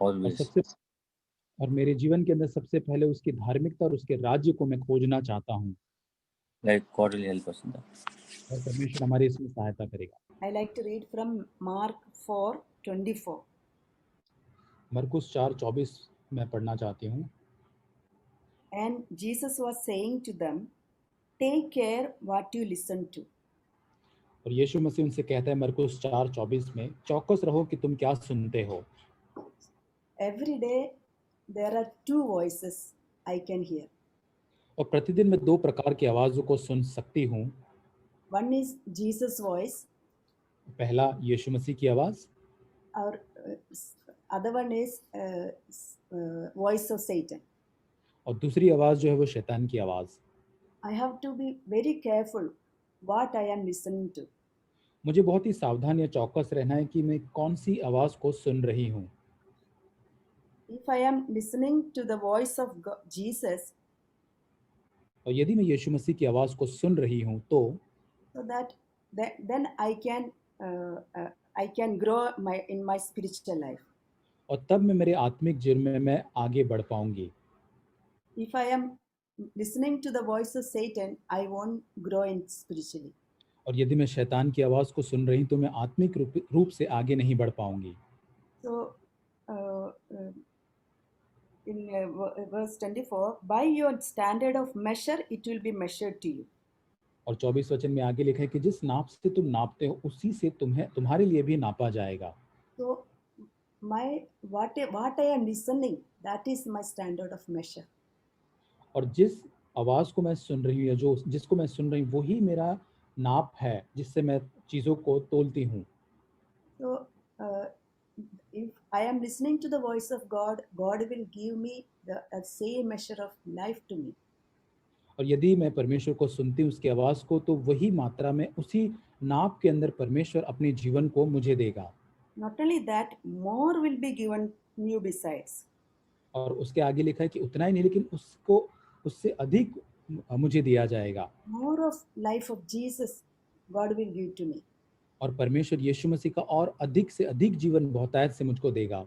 और always. और मेरे जीवन के अंदर सबसे पहले उसकी धार्मिकता और उसके राज्य को मैं खोजना चाहता हूँ, Like God will help us in that. और परमेश्वर हमारी इसमें सहायता करेगा। I like to read from Mark 4:24. मरकुस 4:24 मैं पढ़ना चाहती हूँ। And Jesus was saying to them, take care what you listen to. और यीशु मसीह उनसे कहता है मरकुस 4:24 में, चौकस रहो कि तुम क्या सुनते हो। Every day there are two voices I can hear. और प्रतिदिन मैं दो प्रकार की आवाज़ों को सुन सकती हूँ। One is Jesus' voice, पहला यीशु मसीह की आवाज़, or other one is voice of Satan. और दूसरी आवाज़ जो है वो शैतान की आवाज़। I have to be very careful what I am listening to. मुझे बहुत ही सावधान या चौकस रहना है कि मैं कौन सी आवाज़ को सुन रही हूँ। If I am listening to the voice of Jesus, और यदि मैं यीशु मसीह की आवाज़ को सुन रही हूँ, तो so that then I can grow in my spiritual life. और तब मैं मेरे आत्मिक जीवन में मैं आगे बढ़ पाऊंगी। If I am listening to the voice of Satan, I won't grow in spiritually. और यदि मैं शैतान की आवाज़ को सुन रही हूँ, तो मैं आत्मिक रूप से आगे नहीं बढ़ पाऊंगी। So in verse 24, by your standard of measure, it will be measured to you. और 24 वचन में आगे लिखा है कि जिस नाप से तुम नापते हो, उसी से तुम्हारे लिए भी नापा जाएगा। So what I am listening, that is my standard of measure. और जिस आवाज़ को मैं सुन रही हूँ या जिसको मैं सुन रही हूँ, वही मेरा नाप है जिससे मैं चीज़ों को तोलती हूँ। So if I am listening to the voice of God, God will give me the same measure of life to me. और यदि मैं परमेश्वर को सुनती हूँ, उसकी आवाज़ को, तो वही मात्रा में उसी नाप के अंदर परमेश्वर अपने जीवन को मुझे देगा। Not only that, more will be given you besides. और उसके आगे लिखा है कि उतना ही नहीं, लेकिन उससे अधिक मुझे दिया जाएगा। More of life of Jesus, God will give to me. और परमेश्वर यीशु मसीह का और अधिक से अधिक जीवन बहुतायत से मुझको देगा।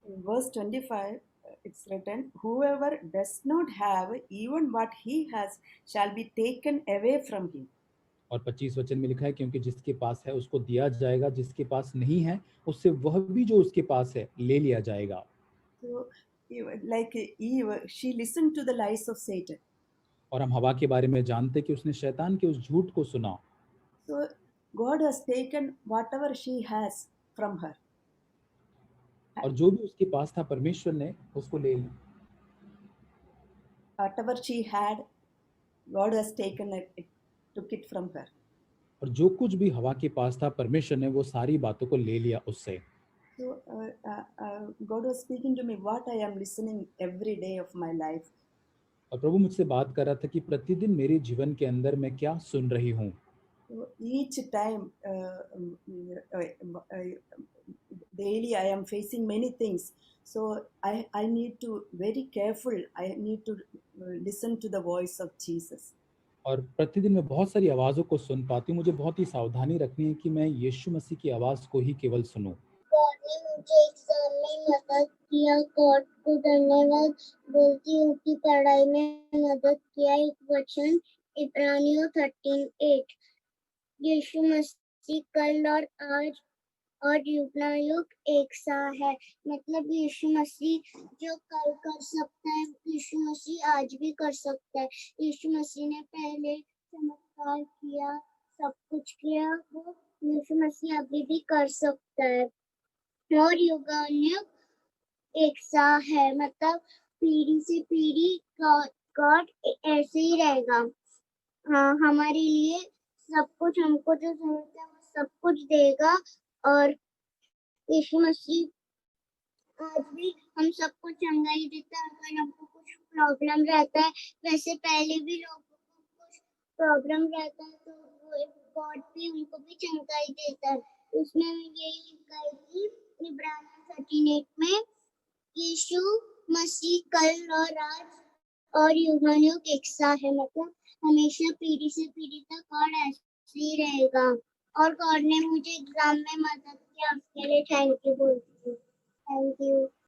In verse 25, it's written, whoever does not have even what he has shall be taken away from him. और 25 वचन में लिखा है, क्योंकि जिसके पास है उसको दिया जाएगा, जिसके पास नहीं है उससे वह भी जो उसके पास है ले लिया जाएगा। So like Eve, she listened to the lies of Satan. और हम हवा के बारे में जानते कि उसने शैतान के उस झूठ को सुना। So God has taken whatever she has from her. और जो भी उसके पास था, परमेश्वर ने उसको ले लिया। Whatever she had, God has taken it, took it from her. और जो कुछ भी हवा के पास था, परमेश्वर ने वो सारी बातों को ले लिया उससे। So God was speaking to me what I am listening every day of my life. और प्रभु मुझसे बात कर रहा था कि प्रतिदिन मेरे जीवन के अंदर मैं क्या सुन रही हूँ। So each time, daily I am facing many things. So I need to very careful. I need to listen to the voice of Jesus. और प्रतिदिन मैं बहुत सारी आवाज़ों को सुन पाती हूँ। मुझे बहुत ही सावधानी रखनी है कि मैं यीशु मसीह की आवाज़ को ही केवल सुनूं। गॉड ने मुझे एग्जाम में मदद किया, गॉड को धन्यवाद बोलती हूँ कि पढ़ाई में मदद किया। एक वचन इब्रानियों 13:8, यीशु मसीह कल और आज और युग एक सा है। मतलब यीशु मसीह जो कल कर सकता है, यीशु मसीह आज भी कर सकता है। यीशु मसीह ने पहले चमत्कार किया, सब कुछ किया, वो यीशु मसीह अभी भी कर सकता है। और युगानुयुग एक सा है, मतलब पीढ़ी से पीढ़ी गॉड ऐसे ही रहेगा। हमारे लिए सब कुछ, हमको जो जरूरत है वो सब कुछ देगा। और यीशु मसीह आज भी हम सबको चंगाई देता है। अगर हमको कुछ प्रॉब्लम रहता है, वैसे पहले भी लोगों को कुछ प्रॉब्लम रहता है तो गॉड भी उनको भी चंगाई देता है। उसमें यही लिखा है कि इब्रानियों 13:8 में यीशु मसीह कल और आज और युगानुयुग एक सा है, मतलब हमेशा पीढ़ी से पीढ़ी तक गॉड ऐसे ही रहेगा। और गॉड ने मुझे एग्जाम में मदद किया, उसके लिए थैंक यू बोलती हूँ। Thank you.